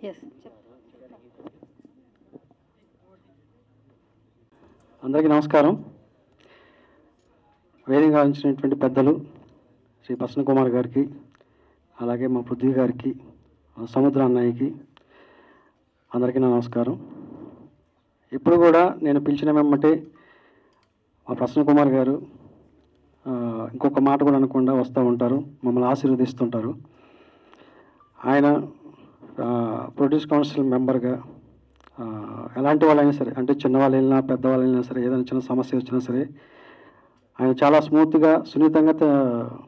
Yes. అందరికీ నమస్కారం. వేదిక ఆలోచించినటువంటి పెద్దలు శ్రీ ప్రసన్న కుమార్ గారికి, అలాగే మా పృథ్వీ గారికి, సముద్ర అన్నయ్యకి అందరికీ నా నమస్కారం. ఇప్పుడు కూడా నేను పిలిచిన వెంబటే మా ప్రసన్న కుమార్ గారు ఇంకొక మాట కూడా అనకుండా వస్తూ ఉంటారు, మమ్మల్ని ఆశీర్వదిస్తుంటారు. ఆయన ప్రొడ్యూస్ కౌన్సిల్ మెంబర్గా ఎలాంటి వాళ్ళైనా సరే, అంటే చిన్నవాళ్ళు వెళ్ళినా పెద్దవాళ్ళు వెళ్ళినా సరే, ఏదైనా చిన్న సమస్య వచ్చినా సరే ఆయన చాలా స్మూత్గా సున్నితంగా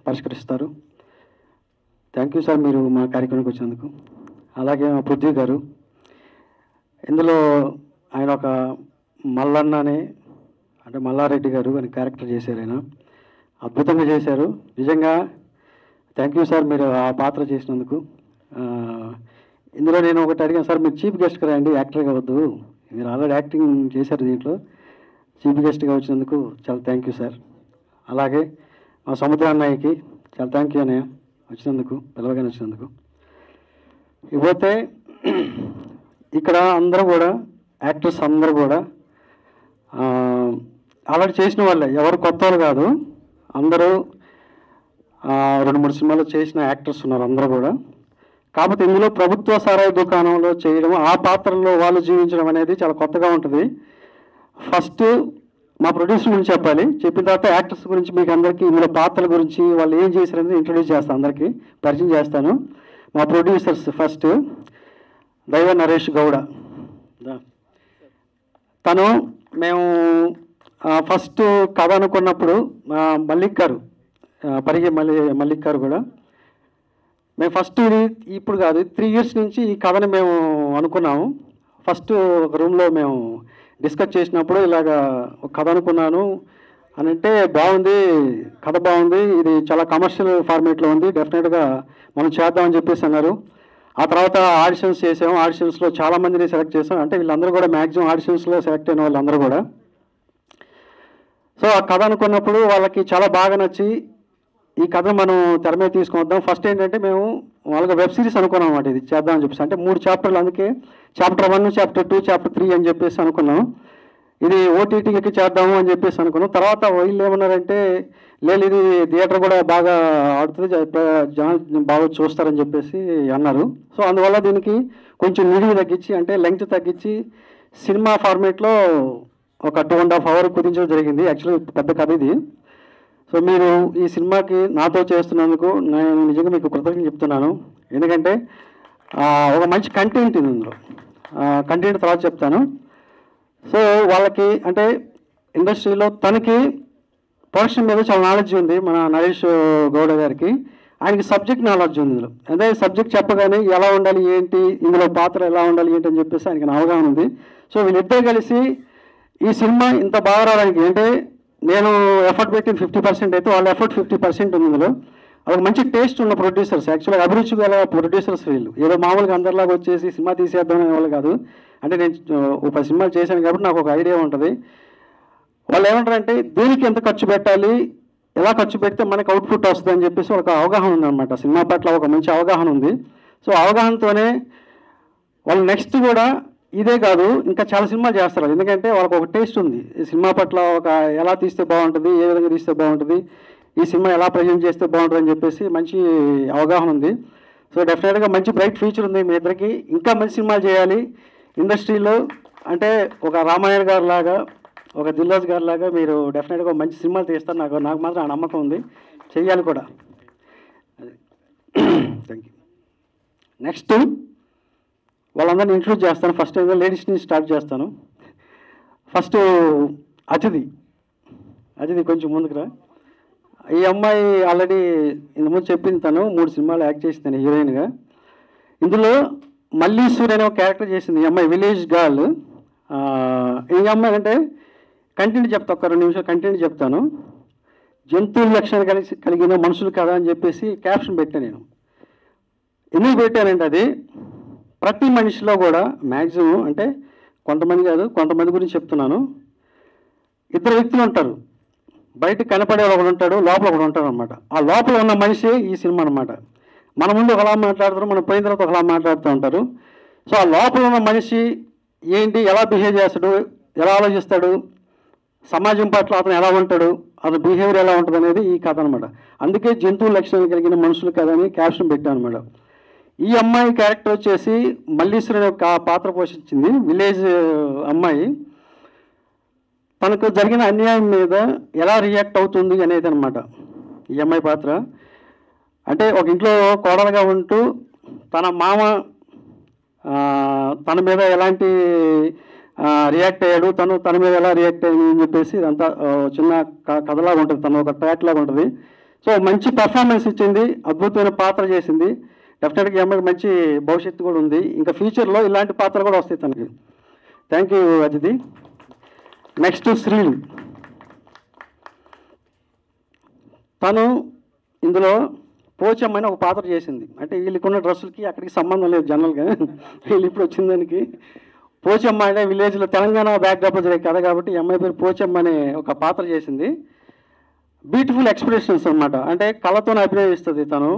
పరిష్కరిస్తారు. థ్యాంక్ యూ సార్ మీరు మా కార్యక్రమానికి వచ్చినందుకు. అలాగే మా పృథ్వీ గారు, ఇందులో ఆయన ఒక మల్లన్న అని, అంటే మల్లారెడ్డి గారు అని క్యారెక్టర్ చేశారు. ఆయన అద్భుతంగా చేశారు. నిజంగా థ్యాంక్ యూ సార్ మీరు ఆ పాత్ర చేసినందుకు. ఇందులో నేను ఒకటి అడిగాను సార్, మీరు చీఫ్ గెస్ట్గా రండి, యాక్టర్గా వద్దు, మీరు ఆల్రెడీ యాక్టింగ్ చేశారు, దీంట్లో చీఫ్ గెస్ట్గా వచ్చినందుకు చాలా థ్యాంక్ యూ సార్. అలాగే మా సముద్ర అన్నయ్యకి చాలా థ్యాంక్ యూ అన్నయ్య వచ్చినందుకు, పిలవగానే వచ్చినందుకు. ఇకపోతే ఇక్కడ అందరూ కూడా యాక్టర్స్ అందరూ కూడా ఆల్రెడీ చేసిన వాళ్ళే, ఎవరు కొత్త వాళ్ళు కాదు, అందరూ 2-3 సినిమాలు చేసిన యాక్టర్స్ ఉన్నారు అందరూ కూడా. కాకపోతే ఇందులో ప్రభుత్వ సారాయి దుకాణంలో చేయడం, ఆ పాత్రలో వాళ్ళు జీవించడం అనేది చాలా కొత్తగా ఉంటుంది. ఫస్ట్ మా ప్రొడ్యూసర్ గురించి చెప్పాలి, చెప్పిన తర్వాత యాక్టర్స్ గురించి మీకు అందరికీ ఇందులో పాత్రల గురించి వాళ్ళు ఏం చేశారనేది ఇంట్రొడ్యూస్ చేస్తాను, అందరికీ పరిచయం చేస్తాను. మా ప్రొడ్యూసర్స్ ఫస్ట్ దైవ నరేష్ గౌడ. తను మేము ఫస్ట్ కథ అనుకున్నప్పుడు మల్లిక్ గారు, పరిగే మల్లిక్ గారు కూడా, మేము ఫస్ట్ ఇది ఇప్పుడు కాదు 3 years నుంచి ఈ కథని మేము అనుకున్నాము. ఫస్ట్ ఒక రూమ్లో మేము డిస్కస్ చేసినప్పుడు ఇలాగా ఒక కథ అనుకున్నాను అని అంటే, బాగుంది కథ, బాగుంది, ఇది చాలా కమర్షియల్ ఫార్మేట్లో ఉంది, డెఫినెట్గా మనం చేద్దామని చెప్పేసి అన్నారు. ఆ తర్వాత ఆడిషన్స్ చేసాము, ఆడిషన్స్లో చాలామందిని సెలెక్ట్ చేసాం, అంటే వీళ్ళందరూ కూడా మ్యాక్సిమం ఆడిషన్స్లో సెలెక్ట్ అయిన వాళ్ళందరూ కూడా. సో ఆ కథ అనుకున్నప్పుడు వాళ్ళకి చాలా బాగా నచ్చి ఈ కథ మనం తెర మీద తీసుకొద్దాం. ఫస్ట్ ఏంటంటే మేము వాళ్ళకి వెబ్ సిరీస్ అనుకున్నాం అన్నమాట, ఇది చేద్దామని చెప్పేసి. అంటే 3 chapters, అందుకే Chapter 1, Chapter 2, Chapter 3 అని చెప్పేసి అనుకున్నాం. ఇది ఓటీటీకి చేద్దాము అని చెప్పేసి అనుకున్నాం. తర్వాత వీళ్ళు ఏమన్నారంటే, లేదు ఇది థియేటర్ కూడా బాగా ఆడుతుంది, జనం బాగా చూస్తారని చెప్పేసి అన్నారు. సో అందువల్ల దీనికి కొంచెం నిడివి తగ్గించి, అంటే లెంగ్త్ తగ్గించి సినిమా ఫార్మేట్లో ఒక 2.5 hours కుదించడం జరిగింది. యాక్చువల్లీ పెద్ద కథ ఇది. సో మీరు ఈ సినిమాకి నాతో చేస్తున్నందుకు నేను నిజంగా మీకు కృతజ్ఞతలు చెప్తున్నాను. ఎందుకంటే ఒక మంచి కంటెంట్ ఉంది ఇందులో, కంటెంట్ తర్వాత చెప్తాను. సో వాళ్ళకి అంటే ఇండస్ట్రీలో తనకి ప్రొడక్షన్ మీద చాలా నాలెడ్జ్ ఉంది, మన నరేష్ గౌడ గారికి. ఆయనకి సబ్జెక్ట్ నాలెడ్జ్ ఉంది ఇందులో. అదే సబ్జెక్ట్ చెప్పగానే ఎలా ఉండాలి ఏంటి, ఇందులో పాత్ర ఎలా ఉండాలి ఏంటి అని చెప్పేసి ఆయనకి అవగాహన ఉంది. సో వీళ్ళిద్దరు కలిసి ఈ సినిమా ఇంత బాగా రావడానికి, అంటే నేను ఎఫర్ట్ పెట్టింది 50% అయితే వాళ్ళ ఎఫర్ట్ 50% ఉంది ఇందులో. వాళ్ళకి మంచి టేస్ట్ ఉన్న ప్రొడ్యూసర్స్, యాక్చువల్గా అభిరుచి గల ప్రొడ్యూసర్స్ వీళ్ళు. ఏదో మామూలుగా అందరిలాగా వచ్చేసి సినిమా తీసేద్దాం అనే వాళ్ళు కాదు. అంటే నేను 10 సినిమాలు చేశాను కాబట్టి నాకు ఒక ఐడియా ఉంటుంది. వాళ్ళు ఏమంటారంటే దీనికి ఎంత ఖర్చు పెట్టాలి, ఎలా ఖర్చు పెడితే మనకు అవుట్పుట్ వస్తుంది అని చెప్పేసి ఒక అవగాహన ఉందన్నమాట. సినిమా పట్ల ఒక మంచి అవగాహన ఉంది. సో అవగాహనతోనే వాళ్ళు నెక్స్ట్ కూడా ఇదే కాదు ఇంకా చాలా సినిమాలు చేస్తారు. ఎందుకంటే వాళ్ళకి ఒక టేస్ట్ ఉంది ఈ సినిమా పట్ల, ఒక ఎలా తీస్తే బాగుంటుంది, ఏ విధంగా తీస్తే బాగుంటుంది, ఈ సినిమా ఎలా ప్రజెంట్ చేస్తే బాగుంటుంది అని చెప్పేసి మంచి అవగాహన ఉంది. సో డెఫినెట్గా మంచి బ్రైట్ ఫ్యూచర్ ఉంది మీ ఇద్దరికి. ఇంకా మంచి సినిమాలు చేయాలి ఇండస్ట్రీలో. అంటే ఒక రామాయణ గారు లాగా, ఒక దిల్రాజు గారు లాగా మీరు డెఫినెట్గా మంచి సినిమాలు తీస్తారు. నాకు మాత్రం ఆ నమ్మకం ఉంది, చెయ్యాలి కూడా. Thank you. నెక్స్ట్ వాళ్ళందరినీ ఇంట్రొడ్యూస్ చేస్తాను. ఫస్ట్ ఏదో లేడీస్ నుంచి స్టార్ట్ చేస్తాను. ఫస్ట్ అతిథి కొంచెం ముందుకురా. ఈ అమ్మాయి ఆల్రెడీ ఇంతకుముందు చెప్పింది, తను 3 సినిమాలు యాక్ట్ చేసింది హీరోయిన్గా. ఇందులో మల్లీశ్వరి అనే ఒక క్యారెక్టర్ చేసింది ఈ అమ్మాయి, విలేజ్ గర్ల్. ఈ అమ్మాయి అంటే కంటెంట్ చెప్తా, ఒక 2 నిమిషాలు కంటెంట్ చెప్తాను. జంతువుల లక్షణాలు కలిగిన మనుషులు కదా అని చెప్పేసి క్యాప్షన్ పెట్టాను నేను. ఎందుకు పెట్టానంటే అది ప్రతి మనిషిలో కూడా మ్యాక్సిమం, అంటే కొంతమంది కాదు కొంతమంది గురించి చెప్తున్నాను, 2 వ్యక్తులు ఉంటారు. బయట కనపడే ఒకడు ఉంటాడు, లోపల ఒకడు ఉంటాడు అనమాట. ఆ లోపల ఉన్న మనిషి ఈ సినిమా అనమాట. మన ముందు ఒకలా మాట్లాడతారు, మనం పోయిన తర్వాత ఒకలా మాట్లాడుతూ ఉంటారు. సో ఆ లోపల ఉన్న మనిషి ఏంటి, ఎలా బిహేవ్ చేస్తాడు, ఎలా ఆలోచిస్తాడు, సమాజం పట్ల అతను ఎలా ఉంటాడు, అతని బిహేవియర్ ఎలా ఉంటుంది అనేది ఈ కథ అనమాట. అందుకే జంతువు లక్షణాలు కలిగిన మనుషులు కథ అని క్యాప్షన్ పెట్టాను అనమాట. ఈ అమ్మాయి క్యారెక్టర్ వచ్చేసి మల్లీశ్వరుని యొక్క పాత్ర పోషించింది. విలేజ్ అమ్మాయి తనకు జరిగిన అన్యాయం మీద ఎలా రియాక్ట్ అవుతుంది అనేది అనమాట ఈ అమ్మాయి పాత్ర. అంటే ఒక ఇంట్లో కోడలుగా ఉంటూ తన మామ తన మీద ఎలాంటి రియాక్ట్ అయ్యాడు, తన మీద ఎలా రియాక్ట్ అయ్యింది అని చెప్పేసి ఇదంతా చిన్న కథలాగా ఉంటుంది, తను ఒక ట్రాక్ లాగా ఉంటుంది. సో మంచి పర్ఫార్మెన్స్ ఇచ్చింది, అద్భుతమైన పాత్ర చేసింది. డెఫినెట్గా ఈ అమ్మాయికి మంచి భవిష్యత్తు కూడా ఉంది. ఇంకా ఫ్యూచర్లో ఇలాంటి పాత్రలు కూడా వస్తాయి తనకి. Thank you Ajithi. Next Srilu. తను ఇందులో పోచమ్మని ఒక పాత్ర చేసింది. అంటే వీళ్ళకున్న డ్రెస్సులకి అక్కడికి సంబంధం లేదు జనరల్గా, వీళ్ళు ఇప్పుడు వచ్చిన దానికి. పోచమ్మ అంటే విలేజ్లో తెలంగాణ బ్యాక్డ్రాప్లో జరిగే కథ కాబట్టి ఈ అమ్మాయి పేరు పోచమ్మ అనే ఒక పాత్ర చేసింది. బ్యూటిఫుల్ ఎక్స్ప్రెషన్స్ అనమాట, అంటే కళతోనే అభినయిస్తుంది తను.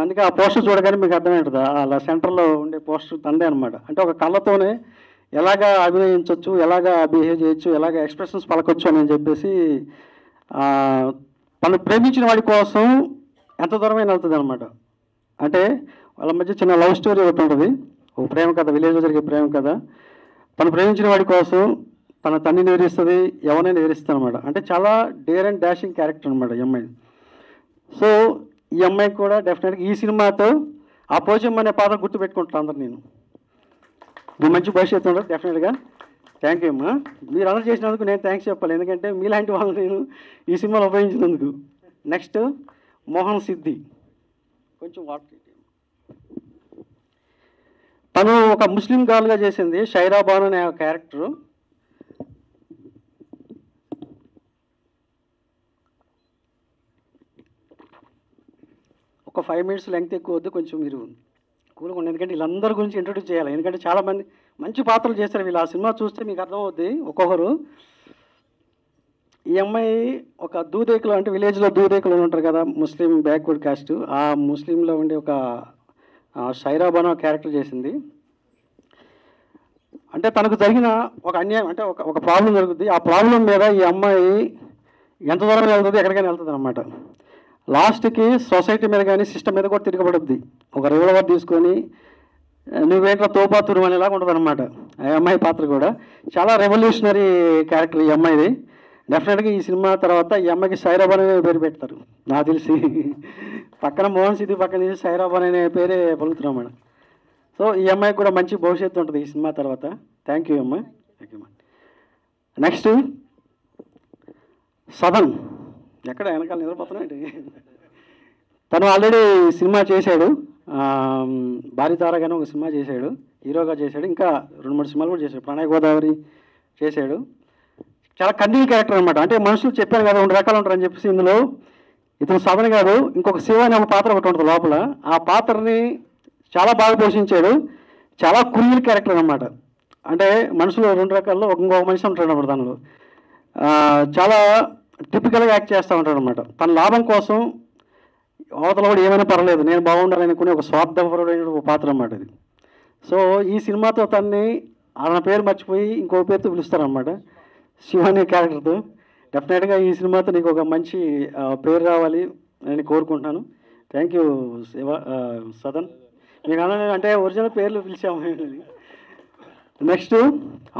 అందుకే ఆ పోస్టర్ చూడగానే మీకు అర్థమవుతుంది, అలా సెంటర్లో ఉండే పోస్టర్ తందే అనమాట. అంటే ఒక కళ్ళతోనే ఎలాగా అభినయించవచ్చు, ఎలాగా బిహేవ్ చేయొచ్చు, ఎలాగ ఎక్స్ప్రెషన్స్ పలకొచ్చు అని చెప్పేసి తను ప్రేమించిన వాడి కోసం ఎంత దూరమైన వెళ్తుంది అనమాట. అంటే వాళ్ళ మధ్య చిన్న లవ్ స్టోరీ ఒకటి ఉంటుంది, ఒక ప్రేమ కథ, విలేజ్లో జరిగే ప్రేమ కథ. తను ప్రేమించిన వాడి కోసం తన తండ్రిని ఎదిరిస్తుంది, ఎవరైనా ఎదిరిస్తుంది అనమాట. అంటే చాలా డేర్ అండ్ డాషింగ్ క్యారెక్టర్ అనమాట ఈ అమ్మాయి. సో ఈ అమ్మాయికి కూడా డెఫినెట్గా ఈ సినిమాతో ఆ పోచమ్మ అనే పాత్ర గుర్తుపెట్టుకుంటాను అందరు. నేను మంచి భవిష్యత్తు ఉండదు డెఫినెట్గా. థ్యాంక్ యూ అమ్మా. మీరు అందరూ చేసినందుకు నేను థ్యాంక్స్ చెప్పాలి, ఎందుకంటే మీలాంటి వాళ్ళు నేను ఈ సినిమాలో ఉపయోగించినందుకు. నెక్స్ట్ మోహన్ సిద్ధి. కొంచెం వాటర్. తను ఒక ముస్లిం గర్ల్గా చేసింది షైరా బాను అనే క్యారెక్టరు. ఒక 5 minutes లెంగ్త్ ఎక్కువ వద్దు, కొంచెం మీరు కూల్గా ఉండి, ఎందుకంటే వీళ్ళందరి గురించి ఇంట్రొడ్యూస్ చేయాలి. ఎందుకంటే చాలామంది మంచి పాత్రలు చేస్తారు వీళ్ళు. ఆ సినిమా చూస్తే మీకు అర్థమవుద్ది ఒక్కొక్కరు. ఈ అమ్మాయి ఒక దూదేకులు, అంటే విలేజ్లో దూదేకులు ఉంటారు కదా, ముస్లిం బ్యాక్వర్డ్ కాస్ట్, ఆ ముస్లింలో ఉండే ఒక షైరా బాను క్యారెక్టర్ చేసింది. అంటే తనకు జరిగిన ఒక అన్యాయం, అంటే ఒక ప్రాబ్లం జరుగుతుంది. ఆ ప్రాబ్లం మీద ఈ అమ్మాయి ఎంత దూరం వెళ్తుంది, ఎక్కడికైనా వెళ్తుంది అనమాట. లాస్ట్కి సొసైటీ మీద కానీ సిస్టమ్ మీద కూడా తిరగబడుద్ది. ఒక రివల్వర్ తీసుకొని నువ్వేంట్లో తోపాతురు అనేలాగా ఉంటుంది అనమాట ఆ అమ్మాయి పాత్ర కూడా. చాలా రెవల్యూషనరీ క్యారెక్టర్ ఈ అమ్మాయిది. డెఫినెట్గా ఈ సినిమా తర్వాత ఈ అమ్మాయికి సైరాబాన్ అనే పేరు పెడతారు నాకు తెలిసి. పక్కన మోహన్ సిద్ధి పక్కన తీసి సైరాబాన్ అనే పేరే పలుకుతున్నాం మేడం. సో ఈ అమ్మాయికి కూడా మంచి భవిష్యత్తు ఉంటుంది ఈ సినిమా తర్వాత. థ్యాంక్ యూ అమ్మాయి. థ్యాంక్ యూ అమ్మా. నెక్స్ట్ సదన్. ఎక్కడ వెనకాల నిద్రపోతున్నాడు. తను ఆల్రెడీ సినిమా చేశాడు, భారీతారగానే ఒక సినిమా చేశాడు, హీరోగా చేశాడు. ఇంకా 2-3 సినిమాలు కూడా చేశాడు. ప్రణయ్ గోదావరి చేశాడు. చాలా కన్నీల్ క్యారెక్టర్ అనమాట. అంటే మనుషులు చెప్పాను కదా 2 రకాలు ఉంటారని చెప్పేసి, ఇందులో ఇతను సదన్ కాదు, ఇంకొక శివ అనే ఒక పాత్ర ఒకటి ఉంటుంది లోపల. ఆ పాత్రని చాలా బాగా పోషించాడు. చాలా కురియల్ క్యారెక్టర్ అనమాట. అంటే మనుషులు 2 రకాల్లో ఇంకొక మనిషి ఉంటాడు అన్నమాట దానిలో. చాలా టిపికల్గా యాక్ట్ చేస్తూ ఉంటాడు అనమాట. తన లాభం కోసం అవతల కూడా ఏమైనా పర్లేదు, నేను బాగుండాలనుకునే ఒక స్వార్థపరుడైన ఒక పాత్ర అన్నమాట ఇది. సో ఈ సినిమాతో తన్ని ఆయన పేరు మర్చిపోయి ఇంకో పేరుతో పిలుస్తారనమాట, శివ అనే క్యారెక్టర్తో. డెఫినెట్గా ఈ సినిమాతో నీకు ఒక మంచి పేరు రావాలి అని కోరుకుంటున్నాను. Thank you Shiva Sadan. మీకు అంటే ఒరిజినల్ పేర్లు పిలిచాము. Next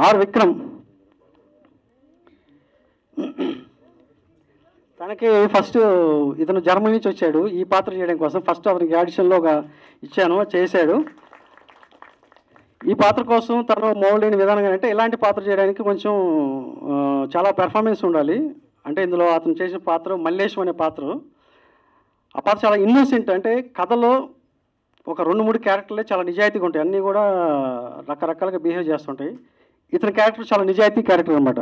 are Vikram. తనకి ఫస్ట్ ఇతను జర్మనీ నుంచి వచ్చాడు ఈ పాత్ర చేయడం కోసం. ఫస్ట్ అతనికి ఆడిషన్లో ఇచ్చాను, చేశాడు. ఈ పాత్ర కోసం తను మౌల్డ్ అయిన విధానంగా, అంటే ఇలాంటి పాత్ర చేయడానికి కొంచెం చాలా పెర్ఫార్మెన్స్ ఉండాలి. అంటే ఇందులో అతను చేసిన పాత్ర మల్లేశం అనే పాత్ర. ఆ పాత్ర చాలా ఇన్నోసెంట్. అంటే కథలో ఒక 2-3 క్యారెక్టర్లే చాలా నిజాయితీగా ఉంటాయి, అన్నీ కూడా రకరకాలుగా బిహేవ్ చేస్తుంటాయి. ఇతని క్యారెక్టర్ చాలా నిజాయితీ క్యారెక్టర్ అనమాట.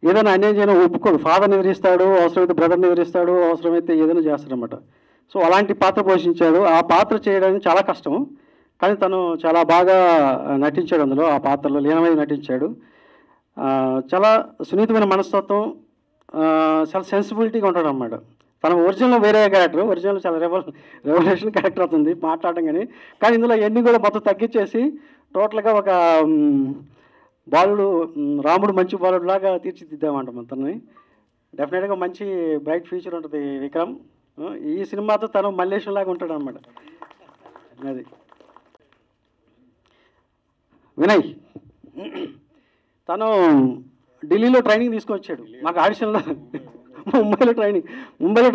ఏదైనా అన్యాయం చేయడం ఒప్పుకోడు. ఫాదర్ని ఎదిరిస్తాడు, అవసరమైతే బ్రదర్ని ఎదిరిస్తాడు, అవసరమైతే ఏదైనా చేస్తాడనమాట. సో అలాంటి పాత్ర పోషించాడు. ఆ పాత్ర చేయడానికి చాలా కష్టం, కానీ తను చాలా బాగా నటించాడు అందులో. ఆ పాత్రలో లీనమై నటించాడు. చాలా సున్నితమైన మనస్తత్వం, చాలా సెన్సిబిలిటీగా ఉంటాడు అనమాట. తన ఒరిజినల్ వేరే క్యారెక్టర్, ఒరిజినల్ చాలా రెవల్యూషన్ క్యారెక్టర్ అవుతుంది మాట్లాడడం. కానీ ఇందులో ఎన్ని కూడా మొత్తం తగ్గించేసి టోటల్గా ఒక బాలుడు రాముడు మంచి బాలుడు లాగా తీర్చిదిద్దామంట మొత్తాన్ని. డెఫినెట్గా మంచి బ్రైట్ ఫ్యూచర్ ఉంటుంది విక్రమ్. ఈ సినిమాతో తను మల్లేశం లాగా ఉంటాడు అనమాట. అది వినయ్ తను ఢిల్లీలో ట్రైనింగ్ తీసుకొచ్చాడు మాకు ఆడిషన్లో. ముంబైలో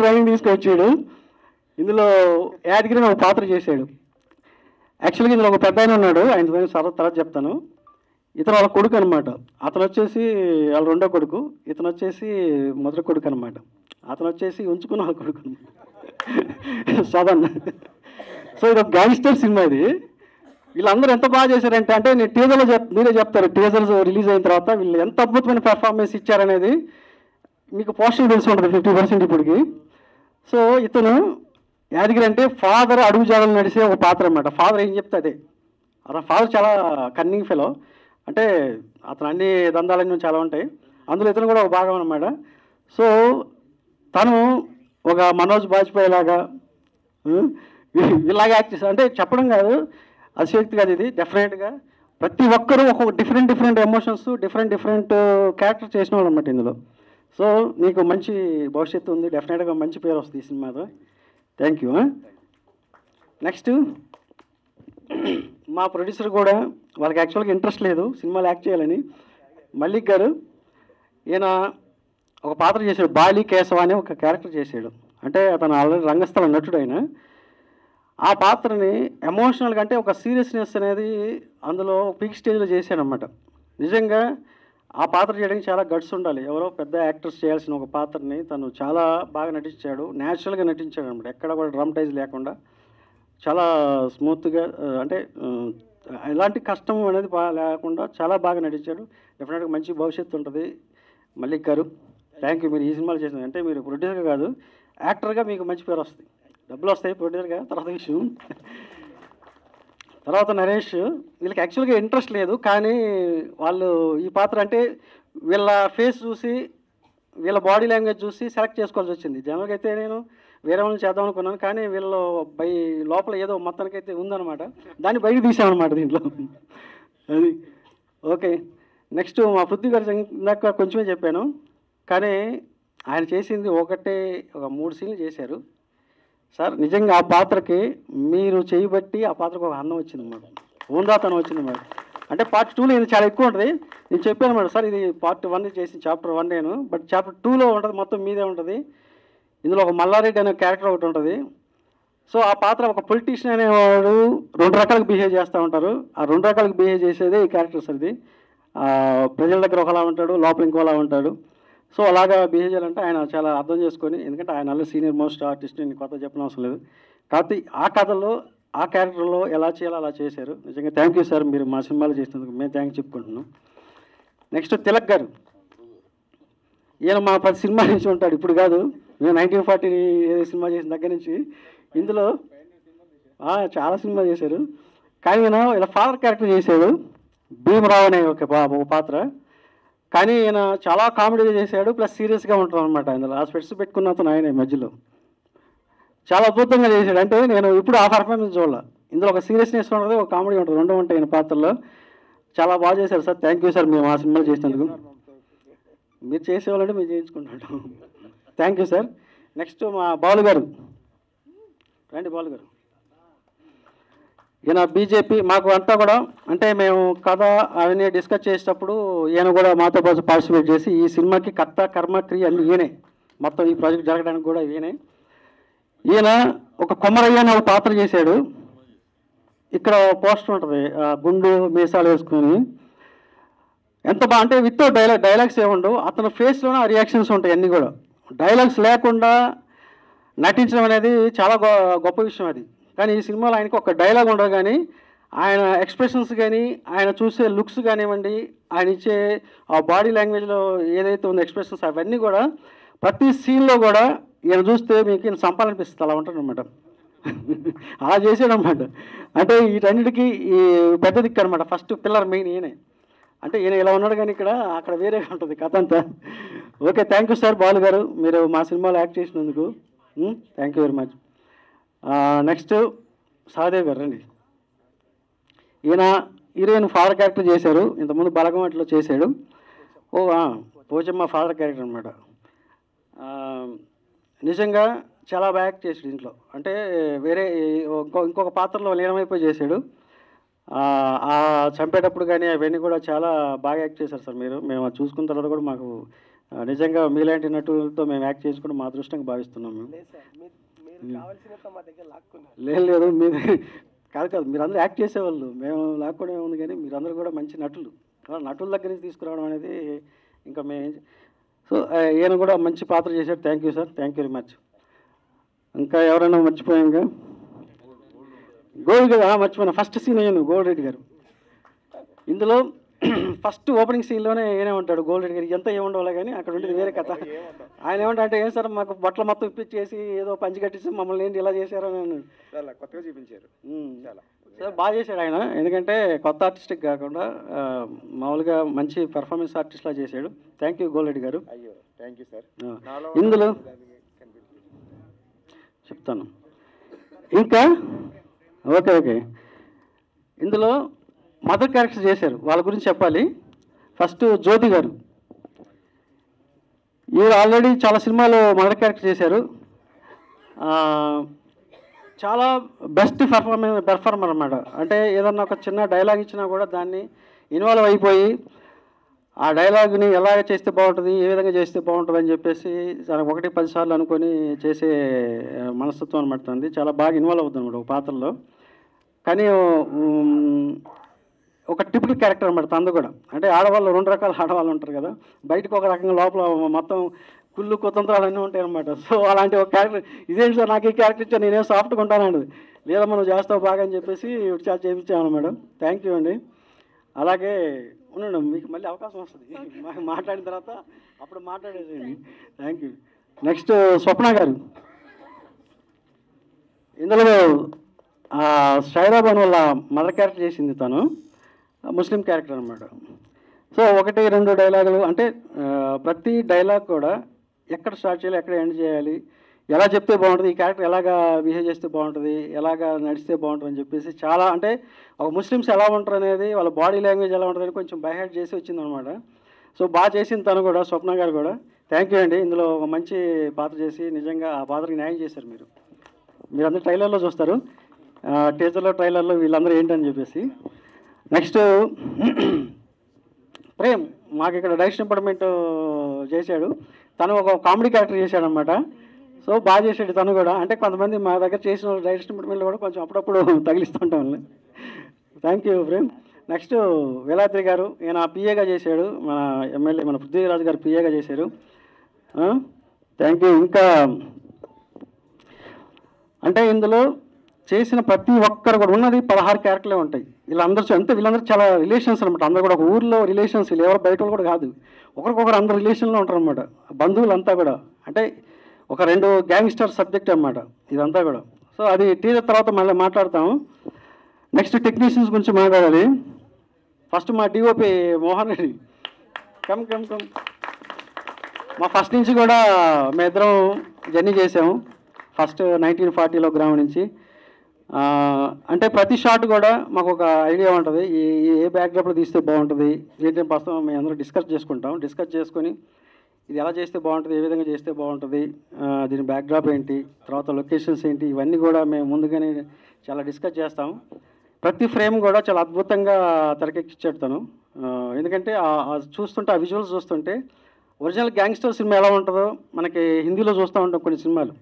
ట్రైనింగ్ తీసుకొచ్చాడు. ఇందులో యాదగిరిని ఒక పాత్ర చేశాడు. యాక్చువల్గా ఇందులో ఒక పెద్ద ఆయన ఉన్నాడు, ఆయన తర్వాత చెప్తాను. ఇతను వాళ్ళ కొడుకు అనమాట. అతను వచ్చేసి వాళ్ళ రెండో కొడుకు, ఇతను వచ్చేసి మొదటి కొడుకు అనమాట. అతను వచ్చేసి ఉంచుకున్న వాళ్ళ కొడుకు అనమాట, సదన్. సో ఇది ఒక గ్యాంగ్స్టర్ సినిమా. ఇది వీళ్ళందరూ ఎంత బాగా చేశారంటే, అంటే నేను టీజర్లో మీరే చెప్తారు, టీజర్స్ రిలీజ్ అయిన తర్వాత వీళ్ళు ఎంత అద్భుతమైన పెర్ఫార్మెన్స్ ఇచ్చారనేది మీకు పోస్టర్ తెలిసి ఉంటుంది 50% ఇప్పటికి. సో ఇతను యాదగిరి అంటే ఫాదర్ అడుగు జాడలు నడిసే ఒక పాత్ర అనమాట. ఫాదర్ ఏం చెప్తే అదే. అతను ఫాదర్ చాలా కన్నింగ్ ఫెలో, అంటే అతను అన్ని దందాలన్నీ చాలా ఉంటాయి, అందులో ఇతను కూడా ఒక భాగం అనమాట. సో తను ఒక మనోజ్ బాజ్పేయి లాగా ఇలాగా యాక్ట్ చేస్తారు. అంటే చెప్పడం కాదు, అతిశక్తి కాదు, ఇది డెఫినెట్గా ప్రతి ఒక్కరూ ఒక్కొక్క డిఫరెంట్ ఎమోషన్స్, డిఫరెంట్ క్యారెక్టర్ చేసిన వాళ్ళు అనమాట ఇందులో. సో నీకు మంచి భవిష్యత్తు ఉంది, డెఫినెట్గా మంచి పేరు వస్తుంది ఈ సినిమాతో. Thank you. నెక్స్ట్ మా ప్రొడ్యూసర్ కూడా, వాళ్ళకి యాక్చువల్గా ఇంట్రెస్ట్ లేదు సినిమాలో యాక్ట్ చేయాలని, మల్లిక్ గారు. ఈయన ఒక పాత్ర చేశాడు, బాలి కేశవ అనే ఒక క్యారెక్టర్ చేశాడు. అంటే అతను ఆల్రెడీ రంగస్థల నటుడు. ఆయన ఆ పాత్రని ఎమోషనల్గా, అంటే ఒక సీరియస్నెస్ అనేది అందులో పీక్ స్టేజ్లో చేశాడనమాట. నిజంగా ఆ పాత్ర చేయడానికి చాలా గట్స్ ఉండాలి. ఎవరో పెద్ద యాక్టర్స్ చేయాల్సిన ఒక పాత్రని తను చాలా బాగా నటించాడు, న్యాచురల్గా నటించాడు అనమాట. ఎక్కడ కూడా డ్రామటైజ్ లేకుండా చాలా స్మూత్గా, అంటే ఎలాంటి కష్టం అనేది లేకుండా చాలా బాగా నటించాడు. డెఫినెట్గా మంచి భవిష్యత్తు ఉంటుంది మల్లిక్ గారు. Thank you. మీరు ఈ సినిమాలు చేసిన, అంటే మీరు ప్రొడ్యూసర్గా కాదు, యాక్టర్గా మీకు మంచి పేరు వస్తుంది, డబ్బులు వస్తాయి ప్రొడ్యూసర్గా. తర్వాత విషయం, తర్వాత నరేష్. వీళ్ళకి యాక్చువల్గా ఇంట్రెస్ట్ లేదు, కానీ వాళ్ళు ఈ పాత్ర అంటే వీళ్ళ ఫేస్ చూసి, వీళ్ళ బాడీ లాంగ్వేజ్ చూసి సెలెక్ట్ చేసుకోవాల్సి వచ్చింది. జనరల్గా అయితే నేను వేరే వాళ్ళని చేద్దాం అనుకున్నాను, కానీ వీళ్ళు లోపల ఏదో మొత్తానికైతే ఉందన్నమాట, దాన్ని బయటకు తీసామన్నమాట దీంట్లో. అది ఓకే. నెక్స్ట్ మా పృథ్వీ గారు ఇందాక కొంచెమే చెప్పాను, కానీ ఆయన చేసింది ఒక 3 సీన్లు చేశారు సార్. నిజంగా ఆ పాత్రకి మీరు చేయబట్టి ఆ పాత్రకు ఒక అందం వచ్చింది అన్నమాట, ఉందాతనం వచ్చింది అన్నమాట. అంటే పార్ట్ 2లో ఇది చాలా ఎక్కువ ఉంటుంది. నేను చెప్పాను అన్నమాట, సార్ ఇది పార్ట్ 1 చేసి చాప్టర్ 1 నేను, బట్ చాప్టర్ 2లో ఉంటుంది, మొత్తం మీదే ఉంటుంది. ఇందులో ఒక మల్లారెడ్డి అనే క్యారెక్టర్ ఒకటి ఉంటుంది. సో ఆ పాత్ర ఒక పొలిటీషియన్ అనేవాడు 2 రకాలుగా బిహేవ్ చేస్తూ ఉంటారు. ఆ 2 రకాలుగా బిహేవ్ చేసేదే ఈ క్యారెక్టర్ సార్. ఇది ప్రజల దగ్గర ఒకలా ఉంటాడు, లోపల ఇంకోలా ఉంటాడు. సో అలాగా బిహేవ్ చేయాలంటే ఆయన చాలా అర్థం చేసుకొని, ఎందుకంటే ఆయన సీనియర్ మోస్ట్ ఆర్టిస్ట్, నేను కొత్త చెప్పిన అవసరం లేదు. కాబట్టి ఆ కథలో, ఆ క్యారెక్టర్లో ఎలా చేయాలో అలా చేశారు. నిజంగా థ్యాంక్ యూ సార్, మీరు మా సినిమాలు చేసినందుకు మేము థ్యాంక్స్ చెప్పుకుంటున్నాం. నెక్స్ట్ తిలక్ గారు. ఈయన మా 10 సినిమా నుంచి ఉంటాడు, ఇప్పుడు కాదు, నేను 1940 సినిమా చేసిన దగ్గర నుంచి. ఇందులో చాలా సినిమా చేశారు, కానీ ఈయన ఇలా ఫాదర్ క్యారెక్టర్ చేశాడు, భీమరావు అనే ఒక పాత్ర. కానీ ఈయన చాలా కామెడీగా చేశాడు, ప్లస్ సీరియస్గా ఉంటాడు అనమాట. ఇందులో ఆ స్పెట్స్ పెట్టుకున్న అతను ఆయన మధ్యలో చాలా అద్భుతంగా చేశాడు. అంటే నేను ఇప్పుడు ఆ పర్ఫార్మెన్స్ చూడాల. ఇందులో ఒక సీరియస్నెస్ ఉంటుంది, ఒక కామెడీ ఉంటుంది, 2 ఉంటాయి ఈయన పాత్రలో. చాలా బాగా చేశారు సార్. థ్యాంక్ యూ సార్, మేము ఆ సినిమాలు చేసినందుకు. మీరు చేసేవాళ్ళంటే మేము చేయించుకుంటాం. Thank you sir. నెక్స్ట్ మా బాలు గారు. రండి బాలు గారు. ఈయన బీజేపీ మాకు అంతా కూడా, అంటే మేము కథ అవన్నీ డిస్కస్ చేసేటప్పుడు ఈయన కూడా మాతో పాటు పార్టిసిపేట్ చేసి, ఈ సినిమాకి కర్త కర్మ క్రియ అన్ని ఈయనే, మొత్తం ఈ ప్రాజెక్ట్ జరగడానికి కూడా ఈయనే. ఈయన ఒక కొమ్మరయ్య అనే ఒక పాత్ర చేశాడు. ఇక్కడ పోస్టర్ ఉంటుంది, గుండు మీసాలు వేసుకొని, ఎంత బాగా అంటే వితౌట్ డైలాగ్స్ ఏముండవు, అతని ఫేస్లోనే ఆ రియాక్షన్స్ ఉంటాయి అన్నీ కూడా. డైలాగ్స్ లేకుండా నటించడం అనేది చాలా గొప్ప విషయం అది. కానీ ఈ సినిమాలో ఆయనకి ఒక డైలాగ్ ఉండదు, కానీ ఆయన ఎక్స్ప్రెషన్స్ కానీ, ఆయన చూసే లుక్స్ కానివ్వండి, ఆయన ఇచ్చే ఆ బాడీ లాంగ్వేజ్లో ఏదైతే ఉందో ఎక్స్ప్రెషన్స్, అవన్నీ కూడా ప్రతి సీన్లో కూడా ఈయన చూస్తే మీకు ఈయన సంపాలనిపిస్తుంది, అలా ఉంటాడు అనమాట. అలా చేసాడు అనమాట. అంటే వీటన్నిటికీ ఈ పెద్ద దిక్కు అనమాట, ఫస్ట్ పిల్లర్ మెయిన్ ఈయనే. అంటే ఈయన ఇలా ఉన్నాడు, కానీ అక్కడ వేరేగా ఉంటుంది కథ అంతా. Okay, thank you sir Balu గారు, మీరు మా సినిమాలో యాక్ట్ చేసినందుకు thank you very much. Next Sahadev గారు రండి. ఈయన హీరోయిన్ ఫాదర్ క్యారెక్టర్ చేశారు, ఇంతకుముందు బలగమాటలో చేశాడు. పోచమ్మ ఫాదర్ క్యారెక్టర్ అనమాట. నిజంగా చాలా బాగా యాక్ట్ చేసాడు దీంట్లో. అంటే వేరే ఇంకొక పాత్రలో లీనమైపోయి చేశాడు. చంపేటప్పుడు కానీ అవన్నీ కూడా చాలా బాగా యాక్ట్ చేశారు సార్ మీరు. మేము అది చూసుకున్న తర్వాత కూడా మాకు నిజంగా మీలాంటి నటులతో మేము యాక్ట్ చేసుకోవడం మా అదృష్టంగా భావిస్తున్నాం. మేము లేదు మీరు కాదు మీరందరూ యాక్ట్ చేసేవాళ్ళు, మేము లాక్కోవడం ఏముంది, కానీ మీరందరూ కూడా మంచి నటులు. నటుల దగ్గర నుంచి తీసుకురావడం అనేది ఇంకా మేము. సో ఈయన కూడా మంచి పాత్ర చేశాడు. Thank you sir, thank you very much. ఇంకా ఎవరైనా మర్చిపోయాక గోల్డ్ గారు మర్చిపోయినా ఫస్ట్ సీన్ అయ్యాను గోల్డ్ రెడ్డి గారు. ఇందులో ఫస్ట్ ఓపెనింగ్ సీన్లోనే ఏనే ఉంటాడు గోల్డ్ రెడ్డి గారు. ఎంత ఏముండవులే కానీ అక్కడ ఉండేది వేరే కథ. ఆయన ఏమంటే ఏం సార్ మాకు బట్టలు మొత్తం ఇప్పించేసి ఏదో పంచి కట్టేసి మమ్మల్ని ఏంటి ఇలా చేశారు అని అన్నాడు. చాలా కొత్తగా చూపించారు, చాలా సార్ బాగా చేశాడు ఆయన. ఎందుకంటే కొత్త ఆర్టిస్ట్కి కాకుండా మామూలుగా మంచి పెర్ఫార్మెన్స్ ఆర్టిస్ట్లా చేశాడు. థ్యాంక్ యూ గోల్డ్ రెడ్డి గారు. అయ్యో థ్యాంక్ యూ సార్. ఇందులో చెప్తాను ఇంకా ఓకే ఇందులో మదర్ క్యారెక్టర్ చేశారు, వాళ్ళ గురించి చెప్పాలి. ఫస్ట్ జ్యోతి గారు, ఈవిడ ఆల్రెడీ చాలా సినిమాలు మదర్ క్యారెక్టర్ చేశారు. చాలా బెస్ట్ పెర్ఫార్మర్ అన్నమాట. అంటే ఏదన్నా ఒక చిన్న డైలాగ్ ఇచ్చినా కూడా దాన్ని ఇన్వాల్వ్ అయిపోయి ఆ డైలాగ్ని ఎలాగ చేస్తే బాగుంటుంది, ఏ విధంగా చేస్తే బాగుంటుంది అని చెప్పేసి చాలా 1-10 సార్లు అనుకొని చేసే మనస్తత్వం అనమాట. చాలా బాగా ఇన్వాల్వ్ అవుతుంది అనమాట ఒక పాత్రలో. కానీ ఒక టిపికల్ క్యారెక్టర్ అనమాట తనది కూడా. అంటే ఆడవాళ్ళు 2 రకాల ఆడవాళ్ళు ఉంటారు కదా, బయటకు ఒక రకంగా లోపల మొత్తం కుళ్ళు కుతంత్రాలు అన్నీ ఉంటాయి అనమాట. సో అలాంటి ఒక క్యారెక్టర్, ఇదేంటి సార్ నాకు ఈ క్యారెక్టర్ ఇచ్చా, నేనే సాఫ్ట్గా ఉంటానండి, లేదా మనం చేస్తావు బాగా అని చెప్పేసి చాలా చేయించాము మేడం. థ్యాంక్ యూ అండి. అలాగే ఉండండి, మీకు మళ్ళీ అవకాశం వస్తుంది మాట్లాడిన తర్వాత, అప్పుడు మాట్లాడేసేయండి. Thank you. Next Swapna garu, ఇందులో షైరాబాన్ వల్ల మదర్ క్యారెక్టర్ చేసింది తను, ముస్లిం క్యారెక్టర్ అనమాట. సో 1-2 డైలాగులు, అంటే ప్రతి డైలాగ్ కూడా ఎక్కడ స్టార్ట్ చేయాలి, ఎక్కడ ఎండ్ చేయాలి, ఎలా చెప్తే బాగుంటుంది, ఈ క్యారెక్టర్ ఎలాగా బిహేవ్ చేస్తే బాగుంటుంది, ఎలాగా నడిస్తే బాగుంటుంది అని చెప్పేసి చాలా, అంటే ఒక ముస్లిమ్స్ ఎలా ఉంటారు అనేది, వాళ్ళ బాడీ లాంగ్వేజ్ ఎలా ఉంటుంది అని కొంచెం బైహైడ్ చేసి వచ్చిందనమాట. సో బాగా చేసింది తను కూడా, స్వప్న గారు కూడా. థ్యాంక్ యూ అండి. ఇందులో ఒక మంచి పాత్ర చేసి నిజంగా ఆ పాత్రకి న్యాయం చేశారు మీరు. మీరందరూ ట్రైలర్లో చూస్తారు, టీజర్లో ట్రైలర్లో వీళ్ళందరూ ఏంటని చెప్పేసి. నెక్స్ట్ ప్రేమ్, మాకు ఇక్కడ డైరెక్షన్ డిపార్ట్మెంట్ చేశాడు. తను ఒక కామెడీ క్యారెక్టర్ చేశాడు అనమాట. సో బాగా చేశాడు తను కూడా. అంటే కొంతమంది మా దగ్గర చేసిన డైరెక్షన్ డిపార్ట్మెంట్లో కూడా కొంచెం అప్పుడప్పుడు తగిలిస్తుంటాం వాళ్ళని. Thank you Prem. Next Veladri garu, ఈయన పిఏగా చేశాడు, మన ఎమ్మెల్యే మన పృథ్వీరాజు గారు పిఏగా చేశారు. Thank you. ఇంకా అంటే ఇందులో చేసిన ప్రతి ఒక్కరు కూడా ఉన్నది 16 క్యారెక్టర్లే ఉంటాయి. వీళ్ళందరూ చాలా రిలేషన్స్ అనమాట. అందరూ కూడా ఒక ఊర్లో రిలేషన్స్, వీళ్ళు ఎవరు బయట కూడా కాదు, ఒకరికొకరు అందరు రిలేషన్లో ఉంటారు అనమాట, బంధువులంతా కూడా. అంటే ఒక 2 గ్యాంగ్స్టర్ సబ్జెక్ట్ అనమాట ఇదంతా కూడా. సో అది టీజర్ తర్వాత మళ్ళీ మాట్లాడతాము. నెక్స్ట్ టెక్నీషియన్స్ గురించి మాట్లాడాలి. ఫస్ట్ మా డిఓపి మోహన్ రెడ్డి, కమ్. మా ఫస్ట్ నుంచి కూడా మేమిద్దరం జర్నీ చేసాము. ఫస్ట్ 1940లో గ్రామం నుంచి. అంటే ప్రతి షాట్ కూడా మాకు ఒక ఐడియా ఉంటుంది, ఏ బ్యాక్డ్రాప్లో తీస్తే బాగుంటుంది ఏంటంటే ప్రస్తుతం మేము అందరూ డిస్కస్ చేసుకొని ఇది ఎలా చేస్తే బాగుంటుంది, ఏ విధంగా చేస్తే బాగుంటుంది, దీని బ్యాక్డ్రాప్ ఏంటి, తర్వాత లొకేషన్స్ ఏంటి, ఇవన్నీ కూడా మేము ముందుగానే చాలా డిస్కస్ చేస్తాము. ప్రతి ఫ్రేమ్ కూడా చాలా అద్భుతంగా తెరకెక్కించాడు తను. ఎందుకంటే చూస్తుంటే ఆ విజువల్స్ చూస్తుంటే ఒరిజినల్ గ్యాంగ్స్టర్ సినిమా ఎలా ఉంటుందో మనకి హిందీలో చూస్తూ ఉంటాం కొన్ని సినిమాలు,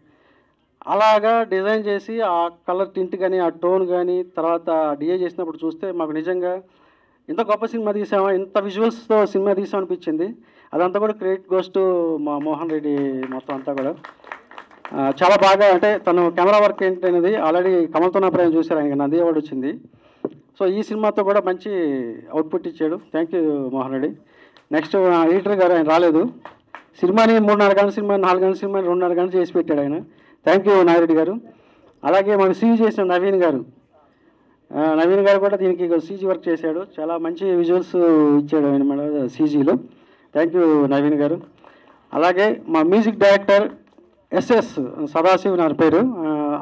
అలాగా డిజైన్ చేసి ఆ కలర్ టింట్ కానీ ఆ టోన్ కానీ తర్వాత డిఏ చేసినప్పుడు చూస్తే మాకు నిజంగా ఇంత గొప్ప సినిమా తీసామా, ఇంత విజువల్స్తో సినిమా తీసామనిపించింది. అదంతా కూడా క్రెడిట్ గోస్ టు మా మోహన్ రెడ్డి. మొత్తం అంతా కూడా చాలా బాగా, అంటే తను కెమెరా వర్క్ ఏంటనేది ఆల్రెడీ కమల్తో నా ప్రేమ చూశారు, ఆయనకి నంది అవార్డు వచ్చింది. సో ఈ సినిమాతో కూడా మంచి అవుట్పుట్ ఇచ్చాడు. Thank you Mohan Reddy. Next editor గారు, ఆయన రాలేదు. సినిమాని 3.5 గంటల సినిమా, 4 గంటల సినిమాని 2.5 గంటలు చేసి పెట్టాడు ఆయన. థ్యాంక్ యూ నాగిరెడ్డి గారు. అలాగే మనకు సీజీ చేసిన నవీన్ గారు కూడా దీనికి సీజీ వర్క్ చేశాడు. చాలా మంచి విజువల్స్ ఇచ్చాడు ఆయన మన సీజీలో. థ్యాంక్ యూ నవీన్ గారు. అలాగే మా మ్యూజిక్ డైరెక్టర్ ఎస్ఎస్ సదాశివ్ నా పేరు,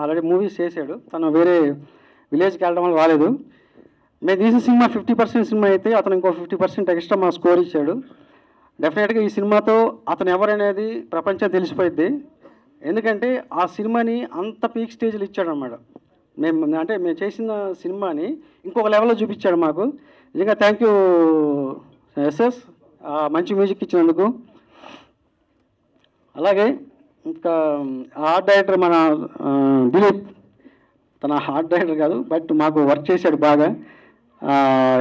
ఆల్రెడీ మూవీస్ చేశాడు. తను వేరే విలేజ్కి వెళ్ళడం వల్ల రాలేదు. మేము తీసిన సినిమా 50% సినిమా అయితే అతను ఇంకో 50% ఎక్స్ట్రా మా స్కోర్ ఇచ్చాడు. డెఫినెట్గా ఈ సినిమాతో అతను ఎవరనేది ప్రపంచం తెలిసిపోయింది. ఎందుకంటే ఆ సినిమాని అంత పీక్ స్టేజ్లో ఇచ్చాడు అన్నమాట. మేము చేసిన సినిమాని ఇంకొక లెవెల్లో చూపించాడు మాకు. నిజంగా థ్యాంక్ యూ ఎస్ఎస్, మంచి మ్యూజిక్ ఇచ్చినందుకు. అలాగే ఇంకా ఆర్ట్ డైరెక్టర్ మన దిలీప్, తన ఆర్ట్ డైరెక్టర్ కాదు బట్ మాకు వర్క్ చేశాడు బాగా.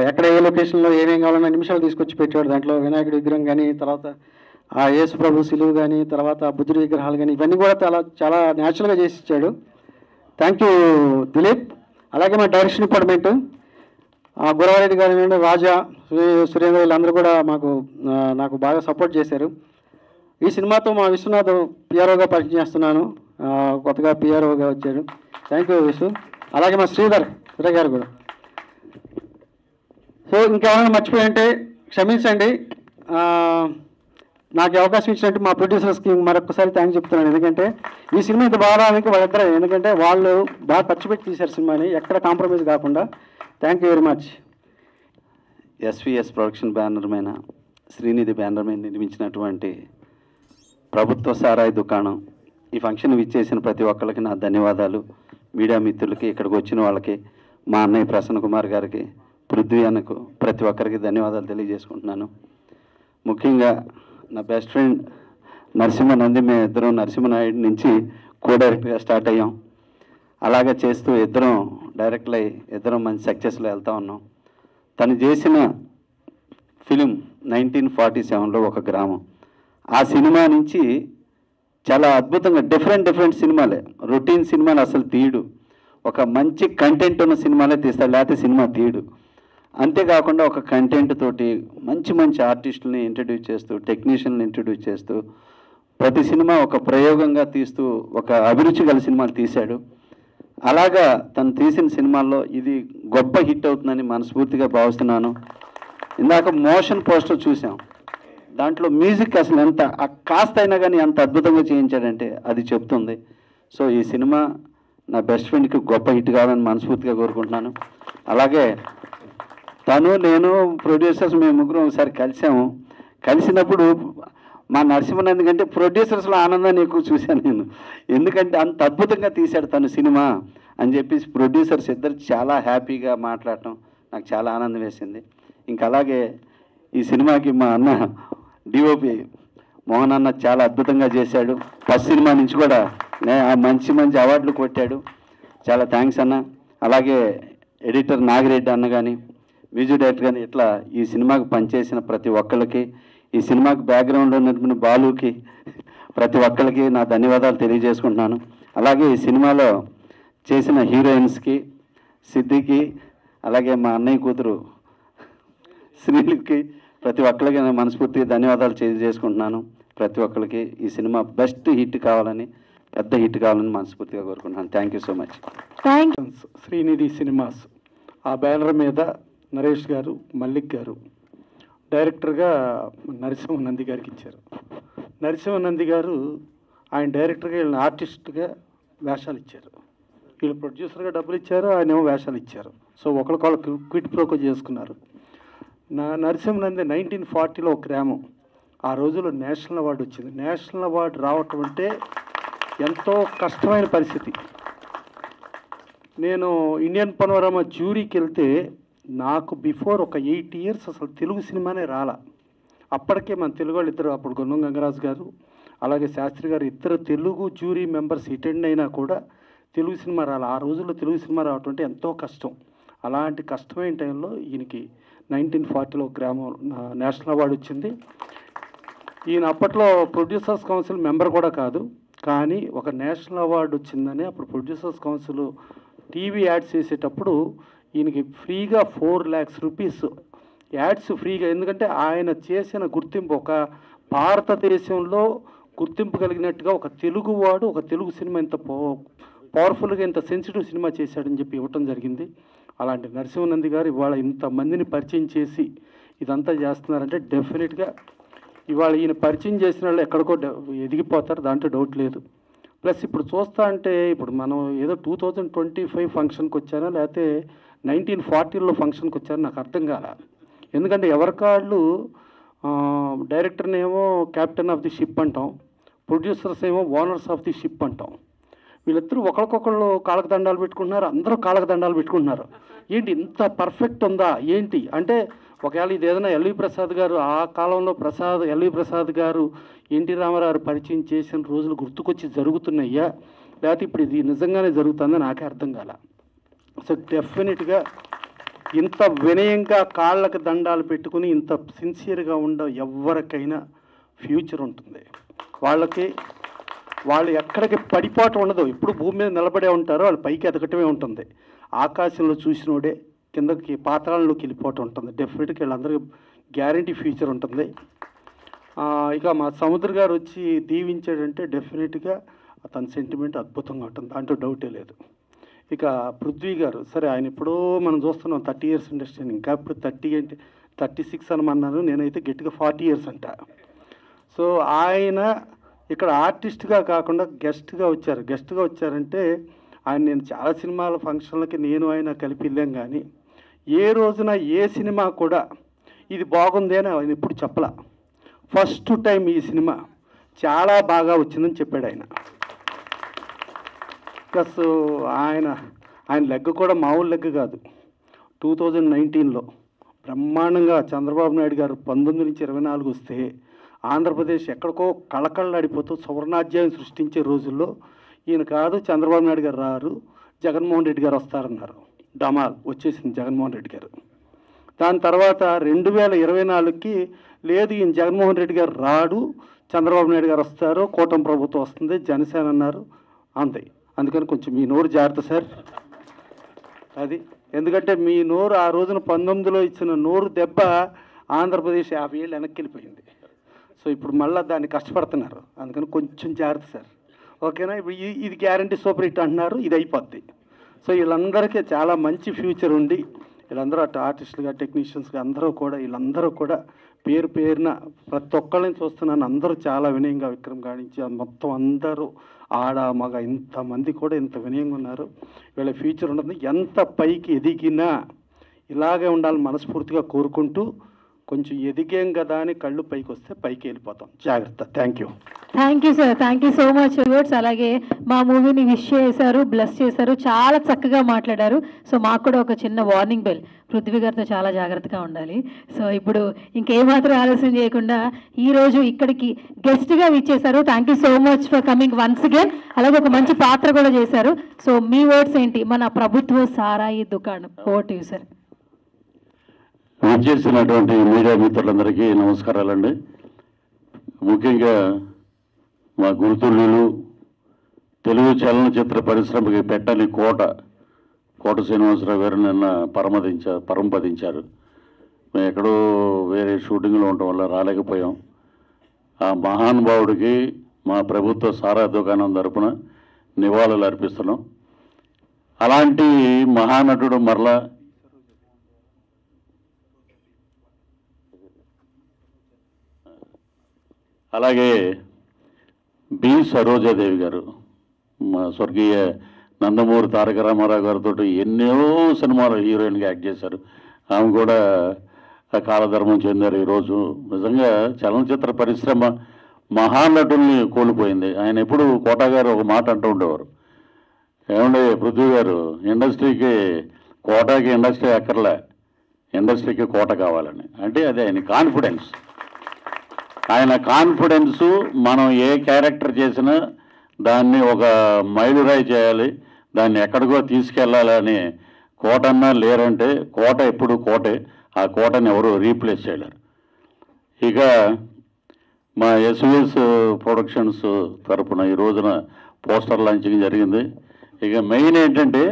ఎక్కడ ఏ లొకేషన్లో ఏమేం కావాలన్నా నిమిషాలు తీసుకొచ్చి పెట్టాడు. దాంట్లో వినాయకుడి విగ్రహం కానీ, తర్వాత యేసు ప్రభు సిలువు కానీ, తర్వాత బుద్ధుడి విగ్రహాలు కానీ, ఇవన్నీ కూడా చాలా న్యాచురల్గా చేసి ఇచ్చాడు. Thank you Dilip. అలాగే మా డైరెక్షన్ డిపార్ట్మెంట్ గురవారెడ్డి గారు, రాజా, సురేంద్ర, వీళ్ళందరూ కూడా నాకు బాగా సపోర్ట్ చేశారు. ఈ సినిమాతో మా విశ్వనాథ్ పిఆర్ఓగా పరిచయం చేస్తున్నాను. కొత్తగా పిఆర్ఓగా వచ్చాడు. థ్యాంక్ యూ విశ్వ. అలాగే మా శ్రీధర్ గారు కూడా. సో ఇంకేమైనా మర్చిపోయింటే క్షమించండి. నాకు అవకాశం ఇచ్చినట్టు మా ప్రొడ్యూసర్స్కి మరొకసారి థ్యాంక్స్ చెప్తున్నాను. ఎందుకంటే ఈ సినిమా ఇంత బాగా రావడానికి వాళ్ళిద్దరే, ఎందుకంటే వాళ్ళు బాగా ఖర్చు పెట్టి తీశారు సినిమాని, ఎక్కడ కాంప్రమైజ్ కాకుండా. Thank you very much. SVS production banner మీద, శ్రీనిధి బ్యానర్ మీద నిర్మించినటువంటి ప్రభుత్వ సారాయి దుకాణం ఈ ఫంక్షన్ విచ్చేసిన ప్రతి ఒక్కరికి నా ధన్యవాదాలు. మీడియా మిత్రులకి, ఇక్కడికి వచ్చిన వాళ్ళకి, మా అన్నయ్య ప్రసన్న కుమార్ గారికి, పృథ్వీ అన్నకు, ప్రతి ఒక్కరికి ధన్యవాదాలు తెలియజేసుకుంటున్నాను. ముఖ్యంగా నా బెస్ట్ ఫ్రెండ్ నరసింహనంది, మేము ఇద్దరం నరసింహనాయుడు నుంచి కో డైరెక్ట్గా స్టార్ట్ అయ్యాం. అలాగే చేస్తూ ఇద్దరం డైరెక్ట్లు అయ్యి ఇద్దరం మంచి సక్సెస్లో వెళ్తూ ఉన్నాం. తను చేసిన ఫిలిం 1947లో ఒక గ్రామం. ఆ సినిమా నుంచి చాలా అద్భుతంగా డిఫరెంట్ సినిమాలే, రొటీన్ సినిమాలు అసలు తీయడు. ఒక మంచి కంటెంట్ ఉన్న సినిమాలే తీస్తాడు, లేకపోతే సినిమా తీయడు. అంతేకాకుండా ఒక కంటెంట్ తోటి మంచి ఆర్టిస్టులని ఇంట్రడ్యూస్ చేస్తూ, టెక్నీషియన్ని ఇంట్రడ్యూస్ చేస్తూ, ప్రతి సినిమా ఒక ప్రయోగంగా తీస్తూ ఒక అభిరుచి గల సినిమాలు తీశాడు. అలాగా తను తీసిన సినిమాల్లో ఇది గొప్ప హిట్ అవుతుందని మనస్ఫూర్తిగా భావిస్తున్నాను. ఇందాక మోషన్ పోస్టర్ చూసాం, దాంట్లో మ్యూజిక్ అసలు ఎంత కాస్త అయినా కానీ ఎంత అద్భుతంగా చేయించాడంటే అది చెప్తుంది. సో ఈ సినిమా నా బెస్ట్ ఫ్రెండ్కి గొప్ప హిట్ కావాలని మనస్ఫూర్తిగా కోరుకుంటున్నాను. అలాగే నేను ప్రొడ్యూసర్స్ మేము ముగ్గురం ఒకసారి కలిసినప్పుడు మా నరసింహనంది కంటే ప్రొడ్యూసర్స్లో ఆనందాన్ని ఎక్కువ చూశాను నేను. ఎందుకంటే అంత అద్భుతంగా తీశాడు తను సినిమా అని చెప్పేసి ప్రొడ్యూసర్స్ ఇద్దరు చాలా హ్యాపీగా మాట్లాడటం నాకు చాలా ఆనందం వేసింది. ఇంకా అలాగే ఈ సినిమాకి మా అన్న డిఓపి మోహన్ అన్న చాలా అద్భుతంగా చేశాడు. ఫస్ట్ సినిమా నుంచి కూడా మంచి అవార్డులు కొట్టాడు. చాలా థ్యాంక్స్ అన్న. అలాగే ఎడిటర్ నాగిరెడ్డి అన్న కానీ, మ్యూజిక్ డైరెక్టర్ కానీ, ఇట్లా ఈ సినిమాకి పనిచేసిన ప్రతి ఒక్కరికి, ఈ సినిమాకి బ్యాక్గ్రౌండ్లో ఉన్నటువంటి బాలుకి, ప్రతి ఒక్కరికి నా ధన్యవాదాలు తెలియజేసుకుంటున్నాను. అలాగే ఈ సినిమాలో చేసిన హీరోయిన్స్కి, సిద్ధికి, అలాగే మా అన్నయ్య కూతురు శ్రీలికి, ప్రతి ఒక్కరికి నేను మనస్ఫూర్తిగా ధన్యవాదాలు తెలియజేసుకుంటున్నాను. ప్రతి ఒక్కరికి ఈ సినిమా బెస్ట్ హిట్ కావాలని, పెద్ద హిట్ కావాలని మనస్ఫూర్తిగా కోరుకుంటున్నాను. Thank you so much. Srinidhi cinemas ఆ బ్యానర్ మీద నరేష్ గారు, మల్లిక్ గారు డైరెక్టర్గా నరసింహనంది గారికి ఇచ్చారు. నరసింహనంది గారు ఆయన డైరెక్టర్గా, వీళ్ళని ఆర్టిస్ట్గా వేషాలు ఇచ్చారు. వీళ్ళు ప్రొడ్యూసర్గా డబ్బులు ఇచ్చారు, ఆయన ఏమో వేషాలు ఇచ్చారు. సో ఒకరికొకరు క్విట్ ప్రోకో చేసుకున్నారు. నరసింహనంది 1940లో ఒక గ్రామం. ఆ రోజుల్లో నేషనల్ అవార్డు వచ్చింది. నేషనల్ అవార్డు రావటం అంటే ఎంతో కష్టమైన పరిస్థితి. నేను ఇండియన్ పనోరమా జ్యూరీకి వెళ్తే నాకు బిఫోర్ ఒక 8 years అసలు తెలుగు సినిమానే రాలా. అప్పటికే మన తెలుగు వాళ్ళు ఇద్దరు, అప్పుడు గున్నం గంగరాజు గారు అలాగే శాస్త్రి గారు, ఇద్దరు తెలుగు జ్యూరీ మెంబర్స్ అటెండ్ అయినా కూడా తెలుగు సినిమా రాలా. ఆ రోజుల్లో తెలుగు సినిమా రావటం అంటే ఎంతో కష్టం. అలాంటి కష్టమైన టైంలో ఈయనకి 1940లో గ్రామం నేషనల్ అవార్డు వచ్చింది. ఈయన అప్పట్లో ప్రొడ్యూసర్స్ కౌన్సిల్ మెంబర్ కూడా కాదు, కానీ ఒక నేషనల్ అవార్డు వచ్చిందని అప్పుడు ప్రొడ్యూసర్స్ కౌన్సిల్ టీవీ యాడ్స్ చేసేటప్పుడు ఈయనకి ఫ్రీగా 4 lakhs rupees యాడ్స్ ఫ్రీగా. ఎందుకంటే ఆయన చేసిన గుర్తింపు ఒక భారతదేశంలో గుర్తింపు కలిగినట్టుగా ఒక తెలుగువాడు ఒక తెలుగు సినిమా ఇంత పవర్ఫుల్గా ఇంత సెన్సిటివ్ సినిమా చేశాడని చెప్పి ఇవ్వటం జరిగింది. అలాంటి నరసింహనంది గారు ఇవాళ ఇంతమందిని పరిచయం చేసి ఇదంతా చేస్తున్నారంటే డెఫినెట్గా ఇవాళ ఈయన పరిచయం చేసిన వాళ్ళు ఎక్కడికో ఎదిగిపోతారు, దాంట్లో డౌట్ లేదు. ప్లస్ ఇప్పుడు చూస్తా అంటే ఇప్పుడు మనం ఏదో 2025 ఫంక్షన్కి వచ్చానా లేకపోతే 1940లో ఫంక్షన్కి వచ్చారు, నాకు అర్థం కాల. ఎందుకంటే ఎవరికాళ్ళు డైరెక్టర్నేమో క్యాప్టెన్ ఆఫ్ ది షిప్ అంటాం, ప్రొడ్యూసర్స్ ఏమో ఓనర్స్ ఆఫ్ ది షిప్ అంటాం. వీళ్ళిద్దరూ ఒకరికొకళ్ళు కాళ్ళకు దండాలు పెట్టుకుంటున్నారు, అందరూ కాళ్ళకు దండాలు పెట్టుకుంటున్నారు. ఏంటి ఇంత పర్ఫెక్ట్ ఉందా ఏంటి అంటే, ఒకవేళ ఇది ఏదైనా ఎల్వి ప్రసాద్ గారు ఆ కాలంలో ఎల్వి ప్రసాద్ గారు ఎన్టీ రామారావు పరిచయం చేసిన రోజులు గుర్తుకొచ్చి జరుగుతున్నాయ్యా, లేకపోతే ఇప్పుడు ఇది నిజంగానే జరుగుతుందని నాకే అర్థం కాల. సో డెఫినెట్గా ఇంత వినయంగా కాళ్ళకు దండాలు పెట్టుకుని ఇంత సిన్సియర్గా ఉండ ఎవరికైనా ఫ్యూచర్ ఉంటుంది. వాళ్ళు ఎక్కడికి పడిపోవటం ఉండదు, ఎప్పుడు భూమి మీద నిలబడే ఉంటారో వాళ్ళు పైకి ఎదగటమే ఉంటుంది. ఆకాశంలో చూసినోడే కిందకి పాతాళంలోకి వెళ్ళిపోవటం ఉంటుంది. డెఫినెట్గా వీళ్ళందరికీ గ్యారంటీ ఫ్యూచర్ ఉంటుంది. ఇక మా సముద్ర గారు వచ్చి దీవించాడంటే డెఫినెట్గా తన సెంటిమెంట్ అద్భుతంగా ఉంటుంది, దాంట్లో డౌటే లేదు. ఇక పృథ్వీ గారు, సరే ఆయన ఎప్పుడో మనం చూస్తున్నాం 30 years ఇండస్ట్రీ, ఇంకా ఇప్పుడు 36 అనమన్నాను, నేనైతే గట్టిగా 40 years అంట. సో ఆయన ఇక్కడ ఆర్టిస్ట్గా కాకుండా గెస్ట్గా వచ్చారంటే ఆయన నేను చాలా సినిమాల ఫంక్షన్లకి నేను ఆయన కలిపి వెళ్ళాం, కానీ ఏ రోజున ఏ సినిమా కూడా ఇది బాగుంది అని ఆయన ఎప్పుడు చెప్పలా. ఫస్ట్ టైం ఈ సినిమా చాలా బాగా వచ్చిందని చెప్పాడు ఆయన. ప్లస్ ఆయన లెగ్ కూడా మామూలు లెగ్ కాదు. 2019లో బ్రహ్మాండంగా చంద్రబాబు నాయుడు గారు 19 నుంచి 24 వస్తే ఆంధ్రప్రదేశ్ ఎక్కడికో కళకళలాడిపోతూ సువర్ణాధ్యాయం సృష్టించే రోజుల్లో ఈయన కాదు చంద్రబాబు నాయుడు గారు రారు, జగన్మోహన్ రెడ్డి గారు వస్తారన్నారు. డమాల్ వచ్చేసింది జగన్మోహన్ రెడ్డి గారు. దాని తర్వాత 2024కి లేదు ఈయన జగన్మోహన్ రెడ్డి గారు రాడు, చంద్రబాబు నాయుడు గారు వస్తారు, కూటమి ప్రభుత్వం వస్తుంది, జనసేన అన్నారు. అంతే. అందుకని కొంచెం మీ నోరు జాగ్రత్త సార్. అది ఎందుకంటే మీ నోరు ఆ రోజున 19లో ఇచ్చిన నోరు దెబ్బ ఆంధ్రప్రదేశ్ 50 ఏళ్ళు వెనక్కి వెళ్ళిపోయింది. సో ఇప్పుడు మళ్ళీ దాన్ని కష్టపడుతున్నారు, అందుకని కొంచెం జాగ్రత్త సార్. ఓకేనా? ఇప్పుడు ఇది గ్యారంటీ సూపర్ హిట్ అంటున్నారు, ఇది అయిపోద్ది. సో వీళ్ళందరికీ చాలా మంచి ఫ్యూచర్ ఉంది. వీళ్ళందరూ అటు ఆర్టిస్టులుగా టెక్నీషియన్స్గా వీళ్ళందరూ కూడా పేరున ప్రతి ఒక్కళ్ళని చూస్తున్నాను, అందరూ చాలా వినయంగా విక్రమ్ గాడించి మొత్తం అందరూ ఆడ మగ ఇంతమంది కూడా ఇంత వినయంగా ఉన్నారు. వీళ్ళ ఫ్యూచర్ ఉంటుంది. ఎంత పైకి ఎదిగినా ఇలాగే ఉండాలని మనస్ఫూర్తిగా కోరుకుంటూ, కొంచెం ఎదిగాం కదా అని కళ్ళు పైకి వస్తే పైకి వెళ్ళిపోతాం. జాగ్రత్త. Thank you sir, thank you so much words. అలాగే మా మూవీని విష్ చేశారు, బ్లెస్ చేశారు, చాలా చక్కగా మాట్లాడారు. సో మాకు కూడా ఒక చిన్న వార్నింగ్ బెల్, పృథ్వీ గారితో చాలా జాగ్రత్తగా ఉండాలి. సో ఇప్పుడు ఇంకేమాత్రం ఆలస్యం చేయకుండా ఈరోజు ఇక్కడికి గెస్ట్గా విచ్చేశారు. Thank you so much for coming once again. అలాగే ఒక మంచి పాత్ర కూడా చేశారు. సో మీ వర్డ్స్ ఏంటి? మన ప్రభుత్వ సారాయి దుకాణం. Over to you sir. విచ్చేసినటువంటి మీడియా మిత్రులందరికీ నమస్కారాలండి. ముఖ్యంగా మా గురుతుల్యులు తెలుగు చలనచిత్ర పరిశ్రమకి పెట్టని కోట శ్రీనివాసరావు గారు నిన్న పరంపదించారు. మేము ఎక్కడో వేరే షూటింగ్లో ఉండటం వల్ల రాలేకపోయాం. ఆ మహానుభావుడికి మా ప్రభుత్వ సారా దుకాణం తరపున నివాళులు అర్పిస్తున్నాం. అలాంటి మహానటుడు మరలా అలాగే బి సరోజాదేవి గారు, మా స్వర్గీయ నందమూరి తారక రామారావు గారితో ఎన్నో సినిమాలు హీరోయిన్గా యాక్ట్ చేశారు. ఆమె కూడా కాలధర్మం చెందారు. ఈరోజు నిజంగా చలనచిత్ర పరిశ్రమ మహానటుల్ని కోల్పోయింది. ఆయన ఎప్పుడు కోట గారు ఒక మాట అంటూ ఉండేవారు, ఏమంటే పృథ్వీ గారు, కోటకి ఇండస్ట్రీ అక్కర్లే, ఇండస్ట్రీకి కోట కావాలని. అంటే అదే ఆయన కాన్ఫిడెన్సు. మనం ఏ క్యారెక్టర్ చేసినా దాన్ని ఒక మైలురాయి చేయాలి, దాన్ని ఎక్కడికో తీసుకెళ్ళాలని కోటన్నా లేరంటే కోట ఎప్పుడు కోటే. ఆ కోటని ఎవరు రీప్లేస్ చేయలేరు. ఇక మా ఎస్విఎస్ ప్రొడక్షన్స్ తరపున ఈ రోజున పోస్టర్ లాంచింగ్ జరిగింది. ఇక మెయిన్ ఏంటంటే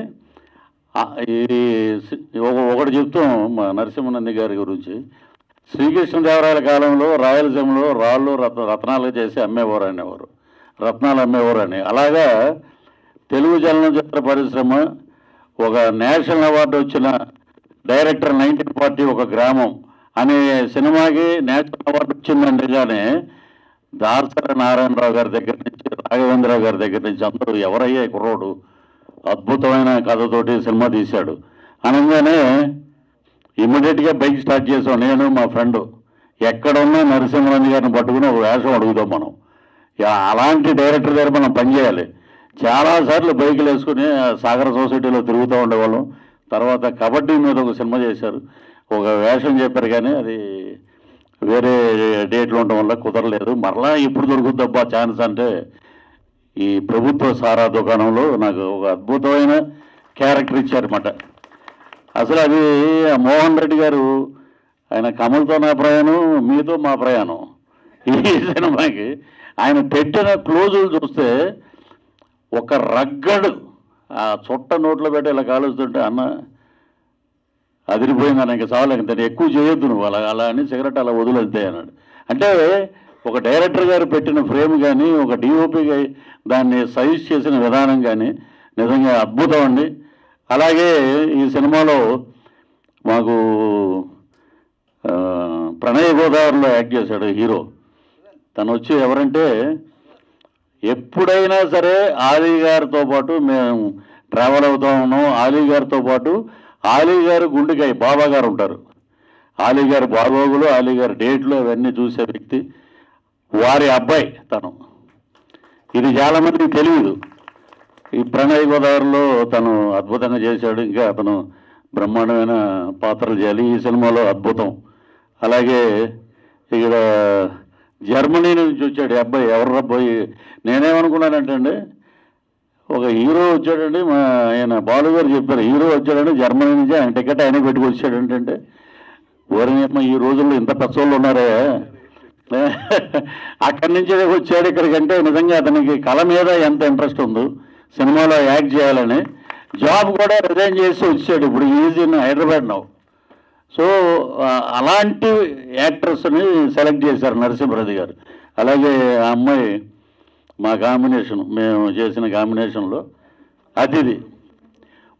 ఒకటి చెప్తాం మా నరసింహనంది గారి గురించి. శ్రీకృష్ణదేవరాయల కాలంలో రాయలసీమలో రాళ్ళు రత్నాలు చేసి రత్నాలు అమ్మేవారు అని. అలాగా తెలుగు చలనచిత్ర పరిశ్రమ ఒక నేషనల్ అవార్డు వచ్చిన డైరెక్టర్ 1940 ఒక గ్రామం అనే సినిమాకి నేషనల్ అవార్డు వచ్చిందంటే కానీ దార్శర నారాయణరావు గారి దగ్గర నుంచి రాఘవేంద్రరావు గారి దగ్గర నుంచి అందరూ ఎవరయ్యే కుర్రోడు అద్భుతమైన కథతోటి సినిమా తీశాడు. అనగానే ఇమ్మీడియట్గా బైక్ స్టార్ట్ చేసాం, నేను మా ఫ్రెండ్. ఎక్కడున్నా నరసింహరాజు గారిని పట్టుకుని ఒక వేషం అడుగుతాం మనం. అలాంటి డైరెక్టర్ దగ్గర మనం పనిచేయాలి. చాలాసార్లు బైకులు వేసుకుని సాగర సొసైటీలో తిరుగుతూ ఉండేవాళ్ళం. తర్వాత కబడ్డీ మీద ఒక సినిమా చేశారు, ఒక వేషం చెప్పారు, కానీ అది వేరే డేట్లు ఉండడం వల్ల కుదరలేదు. మరలా ఇప్పుడు దొరుకుద్దబ్బా ఛాన్స్ అంటే ఈ ప్రభుత్వ సారా దుకాణంలో నాకు ఒక అద్భుతమైన క్యారెక్టర్ ఇచ్చారన్నమాట. అసలు అది మోహన్ రెడ్డి గారు, ఆయన కమల్తో నా ప్రయాణం, మీతో మా ప్రయాణం, ఈ సినిమాకి ఆయన పెట్టిన క్లోజులు చూస్తే ఒక రగ్గడు ఆ చుట్ట నోట్లో పెట్టి ఇలా కాలుస్తుంటే, అన్న అదిరిపోయింది అన్న, ఇంకా చాలు, ఇంత ఎక్కువ చేయొద్దు నువ్వు, అలా అని సిగరెట్ అలా వదిలేద్దే అన్నాడు. అంటే ఒక డైరెక్టర్ గారు పెట్టిన ఫ్రేమ్ కానీ, ఒక డిఓపి దాన్ని సజెస్ట్ చేసిన విధానం కానీ నిజంగా అద్భుతం అండి. అలాగే ఈ సినిమాలో మాకు ప్రణయ గోదావరిలో యాక్ట్ చేశాడు హీరో. తను వచ్చి ఎవరంటే, ఎప్పుడైనా సరే ఆలీ గారితో పాటు మేము ట్రావెల్ అవుతా ఉన్నాం. ఆలీ గారితో పాటు ఆలీ గారు గుండెకాయ బాబా గారు ఉంటారు. ఆలీ గారి బాగోగులు, ఆలీ గారి డేట్లు అవన్నీ చూసే వ్యక్తి. వారి అబ్బాయి తను. ఇది చాలామందికి తెలియదు. ఈ ప్రణయ గోదావరిలో తను అద్భుతంగా చేశాడు. ఇంకా అతను బ్రహ్మాండమైన పాత్రలు చేయాలి ఈ సినిమాలో, అద్భుతం. అలాగే ఇక్కడ జర్మనీ నుంచి వచ్చాడు ఈ అబ్బాయి. ఎవరు అబ్బాయి? నేనేమనుకున్నానంటే అండి, ఒక హీరో వచ్చాడండి, మా ఆయన బాలు గారు చెప్పారు, హీరో వచ్చాడండి జర్మనీ నుంచి, ఆయన టికెట్ ఆయన పెట్టుకు వచ్చాడంటే, ఓరమ్మ ఈ రోజుల్లో ఇంత పెద్దోళ్ళు ఉన్నారే. అక్కడి నుంచి వచ్చాడు ఇక్కడికంటే నిజంగా అతనికి కళ మీద ఎంత ఇంట్రెస్ట్ ఉందో, సినిమాలో యాక్ట్ చేయాలని. జాబ్ కూడా రిజైన్ చేసి వచ్చాడు. ఇప్పుడు is in Hyderabad now. So అలాంటి యాక్టర్స్ని సెలెక్ట్ చేశారు నరసింహరాజు గారు. అలాగే ఆ అమ్మాయి మా కాంబినేషన్, మేము చేసిన కాంబినేషన్లో అతిథి.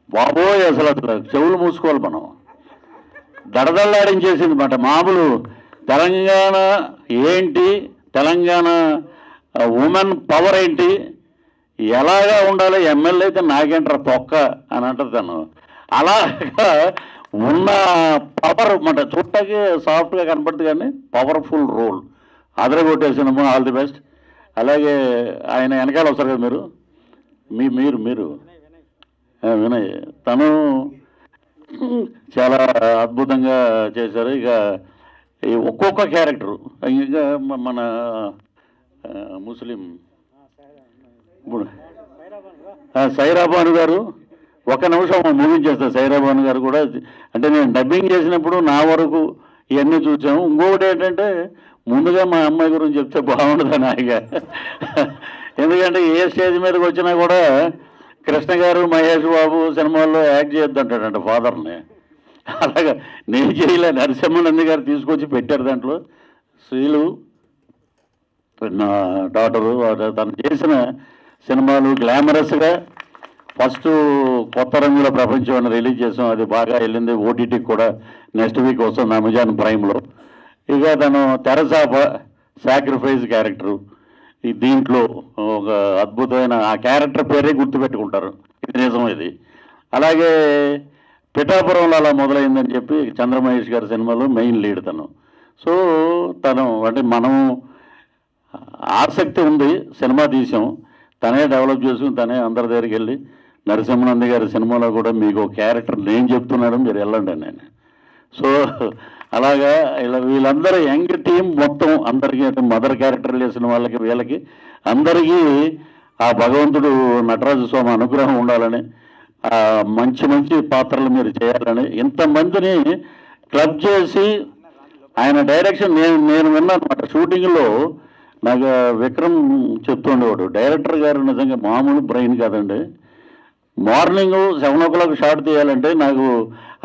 బాబోయ్ అసలు చెవులు మూసుకోవాలి మనం, దడదల్లాడించేసింది మాట. మామూలు తెలంగాణ ఏంటి, తెలంగాణ ఉమెన్ పవర్ ఏంటి, ఎలాగా ఉండాలి, ఎమ్మెల్యే అయితే నాకేంటారు తొక్క అని అంటారు తను. అలాగా ఉన్న పవర్ మాట, చుట్టకి సాఫ్ట్గా కనపడుతుంది కానీ పవర్ఫుల్ రోల్. అదరగొట్టేసినమో, ఆల్ ది బెస్ట్. అలాగే ఆయన వెనకాల వస్తారు కదా మీరు, మీరు వినయ్, తను చాలా అద్భుతంగా చేశారు. ఇక ఈ ఒక్కొక్క క్యారెక్టరు, ఇంకా మన ముస్లిం సైరాబాను గారు, ఒక నిమిషం ముగించేస్తారు. సైరాబాను గారు కూడా, అంటే నేను డబ్బింగ్ చేసినప్పుడు నా వరకు ఇవన్నీ చూసాము. ఇంకొకటి ఏంటంటే, ముందుగా మా అమ్మాయి గురించి చెప్తే బాగుండదు నాయిగా. ఎందుకంటే ఏ స్టేజ్ మీదకి వచ్చినా కూడా కృష్ణ గారు, మహేష్ బాబు సినిమాల్లో యాక్ట్ చేయొద్దంటాడంట ఫాదర్ని. అలాగా నేను చేయలే, నరసింహనంది గారు తీసుకొచ్చి పెట్టారు. దాంట్లో శ్రీలు నా డాటరు, తను చేసిన సినిమాలు గ్లామరస్గా ఫస్ట్ కొత్త రంగుల ప్రపంచం అని రిలీజ్ చేసాం. అది బాగా వెళ్ళింది. ఓటీటీకి కూడా నెక్స్ట్ వీక్ వస్తుంది అమెజాన్ ప్రైమ్లో. ఇక తను తెరసాప సాక్రిఫైస్ క్యారెక్టరు, ఈ దీంట్లో ఒక అద్భుతమైన ఆ క్యారెక్టర్ పేరే గుర్తుపెట్టుకుంటారు. ఇది నిజం ఇది. అలాగే పిఠాపురంలో అలా మొదలైందని చెప్పి చంద్రమహేష్ గారి సినిమాలో మెయిన్ లీడ్ తను. సో తను అంటే మనం ఆసక్తి ఉంది, సినిమా తీసాం, తనే డెవలప్ చేసుకుని తనే అందరి దగ్గరికి వెళ్ళి, నరసింహనంది గారి సినిమాలో కూడా మీకు క్యారెక్టర్ నేను చెప్తున్నాడు, మీరు వెళ్ళండి నేను. సో అలాగా ఇలా వీళ్ళందరూ యంగ్ టీం మొత్తం అందరికీ, అంటే మదర్ క్యారెక్టర్ చేసిన వాళ్ళకి వీళ్ళకి అందరికీ ఆ భగవంతుడు నటరాజు స్వామి అనుగ్రహం ఉండాలని, మంచి మంచి పాత్రలు మీరు చేయాలని, ఇంతమందిని క్లబ్ చేసి ఆయన డైరెక్షన్ నేను విన్నాను అనమాట. షూటింగ్లో నాకు విక్రమ్ చెప్తుండేవాడు, డైరెక్టర్ గారు నిజంగా మామూలు బ్రెయిన్ కాదండి. మార్నింగ్ 7 o'clock షాట్ తీయాలంటే నాకు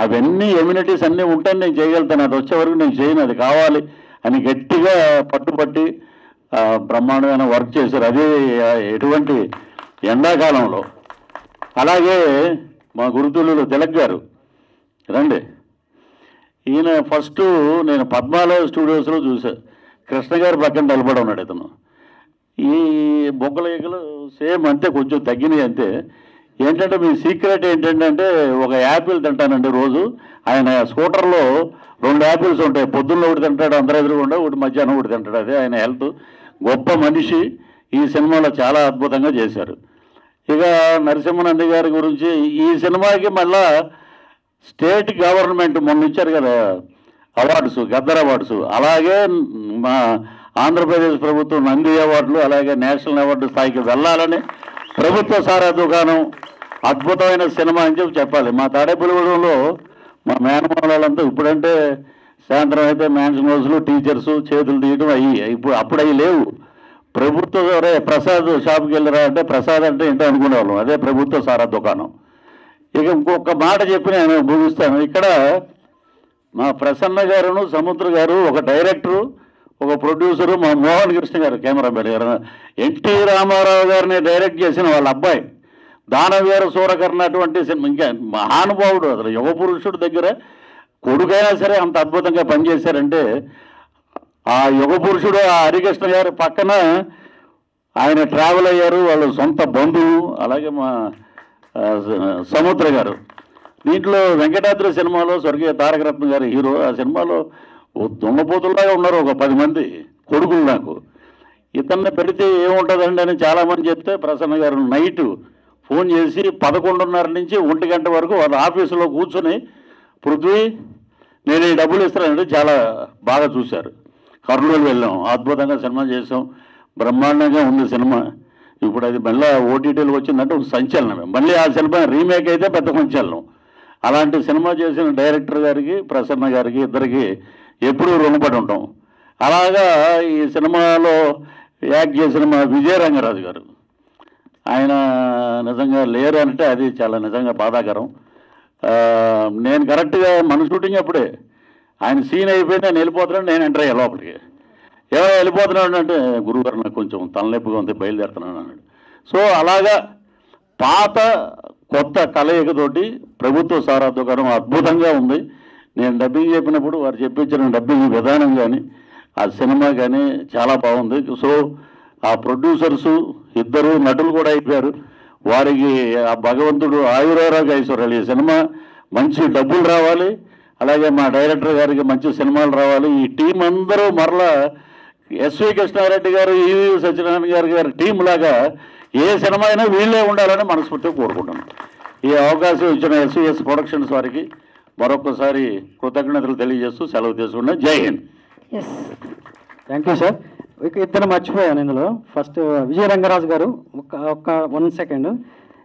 అవన్నీ ఎమ్యూనిటీస్ అన్నీ ఉంటాయని నేను చేయగలుగుతాను, అది వచ్చే వరకు నేను చేయను, అది కావాలి అని గట్టిగా పట్టుబట్టి బ్రహ్మాండమైన వర్క్ చేశారు. అదే ఎటువంటి ఎండాకాలంలో. అలాగే మా గురుతులు తిలక్ గారు రండి, ఈయన ఫస్ట్ నేను పద్మాలయ స్టూడియోస్లో చూసా. కృష్ణ గారి పక్కన నిలబడి ఉన్నాడు ఇతను. ఈ బొగ్గల ఈగలు సేమ్ అంతే, కొంచెం తగ్గినాయి అంతే. ఏంటంటే మీ సీక్రెట్ ఏంటంటే ఒక యాపిల్ తింటానండి రోజు. ఆయన స్కూటర్లో 2 యాపిల్స్ ఉంటాయి, పొద్దున్న ఒకటి తింటాడు అందరూ ఎదురుగుండా, ఒకటి మధ్యాహ్నం ఒకటి తింటాడు. అదే ఆయన హెల్త్. గొప్ప మనిషి. ఈ సినిమాలో చాలా అద్భుతంగా చేశారు. ఇక నరసింహనంది గారి గురించి ఈ సినిమాకి మళ్ళా స్టేట్ గవర్నమెంట్ మొన్న ఇచ్చారు కదా అవార్డ్స్, గద్దర్ అవార్డ్స్, అలాగే మా ఆంధ్రప్రదేశ్ ప్రభుత్వం నంది అవార్డులు, అలాగే నేషనల్ అవార్డు స్థాయికి వెళ్ళాలని ప్రభుత్వ సారా దుకాణం అద్భుతమైన సినిమా అని చెప్పాలి. మా తాడేపల్లిగూడెంలో మా మేనమాలంతా ఇప్పుడంటే సాయంత్రం అయితే మ్యాన్షన్ హౌస్లు టీచర్స్ చేతులు తీయడం ఇప్పుడు అప్పుడు అవి లేవు. ప్రభుత్వ ప్రసాద్ షాప్కి వెళ్ళరా అంటే ప్రసాద్ అంటే ఏంటో అనుకునేవాళ్ళం, అదే ప్రభుత్వ సారా దుకాణం. ఇక ఇంకొక మాట చెప్పి నేను ముగిస్తాను. ఇక్కడ మా ప్రసన్న గారును సముద్ర గారు, ఒక డైరెక్టరు, ఒక ప్రొడ్యూసరు, మా మోహన్ కృష్ణ గారు కెమెరామెన్ గారు, ఎన్టీ రామారావు గారిని డైరెక్ట్ చేసిన వాళ్ళ అబ్బాయి దానవీర సూరకర్ణ అటువంటి సినిమా. ఇంకా మహానుభావుడు, అసలు యుగ పురుషుడు దగ్గర కొడుకైనా సరే అంత అద్భుతంగా పనిచేశారంటే ఆ యుగ పురుషుడు ఆ హరికృష్ణ గారి పక్కన ఆయన ట్రావెల్ అయ్యారు, వాళ్ళ సొంత బంధువు. అలాగే మా సముద్ర గారు. దీంట్లో వెంకటాద్రి సినిమాలో స్వర్గీయ తారకరత్న గారి హీరో. ఆ సినిమాలో దొంగపోతుల్లాగా ఉన్నారు ఒక 10 మంది కొడుకులు నాకు. ఇతన్ని పెడితే ఏముంటుందండి అని చాలామంది చెప్తే ప్రసన్న గారు నైటు ఫోన్ చేసి 11:30 నుంచి 1 గంట వరకు వాళ్ళ ఆఫీసులో కూర్చొని పృథ్వీ నేను ఈ డబ్బులు ఇస్తానంటే చాలా బాగా చూశారు. కర్నూలు వెళ్ళాం, అద్భుతంగా సినిమా చేసాం, బ్రహ్మాండంగా ఉంది సినిమా. ఇప్పుడు అది మళ్ళీ ఓటీటీలు వచ్చిందంటే ఒక సంచలనమే. మళ్ళీ ఆ సినిమా రీమేక్ అయితే పెద్ద సంచలనం. అలాంటి సినిమా చేసిన డైరెక్టర్ గారికి ప్రసన్న గారికి ఇద్దరికి ఎప్పుడూ రుణపడి ఉంటాం. అలాగా ఈ సినిమాలో యాక్ట్ చేసిన మా విజయరంగరాజు గారు, ఆయన నిజంగా లేరు అంటే అది చాలా నిజంగా బాధాకరం. నేను కరెక్ట్గా మన షూటింగ్ అప్పుడే ఆయన సీన్ అయిపోయింది, నేను వెళ్ళిపోతున్నాను, నేను ఎంటర్ అయ్యా లోపలికి. ఏమో వెళ్ళిపోతున్నాడు అంటే గురువుగారు నాకు కొంచెం తలనొప్పిగా ఉంది బయలుదేరుతున్నాను అన్నాడు. సో అలాగా పాత కొత్త కలయికతోటి ప్రభుత్వ సారా దుకాణం అద్భుతంగా ఉంది. నేను డబ్బింగ్ చెప్పినప్పుడు వారు చెప్పించిన డబ్బింగ్ విధానం కానీ ఆ సినిమా కానీ చాలా బాగుంది. సో ఆ ప్రొడ్యూసర్సు ఇద్దరు నటులు కూడా అయిపోయారు. వారికి ఆ భగవంతుడు ఆయురారోగ్య ఐశ్వర్యాలు, ఈ సినిమా మంచి డబ్బులు రావాలి, అలాగే మా డైరెక్టర్ గారికి మంచి సినిమాలు రావాలి. ఈ టీం అందరూ మరలా ఎస్వి కృష్ణారెడ్డి గారు, ఈవి సత్యనారాయణ గారి టీం లాగా ఏ సినిమా అయినా వీళ్ళే ఉండాలని మనస్ఫూర్తిగా కోరుకుంటున్నాను. ఈ అవకాశం ఇచ్చిన ఎస్విఎస్ ప్రొడక్షన్స్ వారికి మరొకసారి కృతజ్ఞతలు తెలియజేస్తూ సెలవు తీసుకున్నాను. Jai Hind. Yes, thank you sir. ఇద్దరు మర్చిపోయాను ఇందులో. ఫస్ట్ విజయరంగరాజు గారు, ఒక 1 సెకండ్.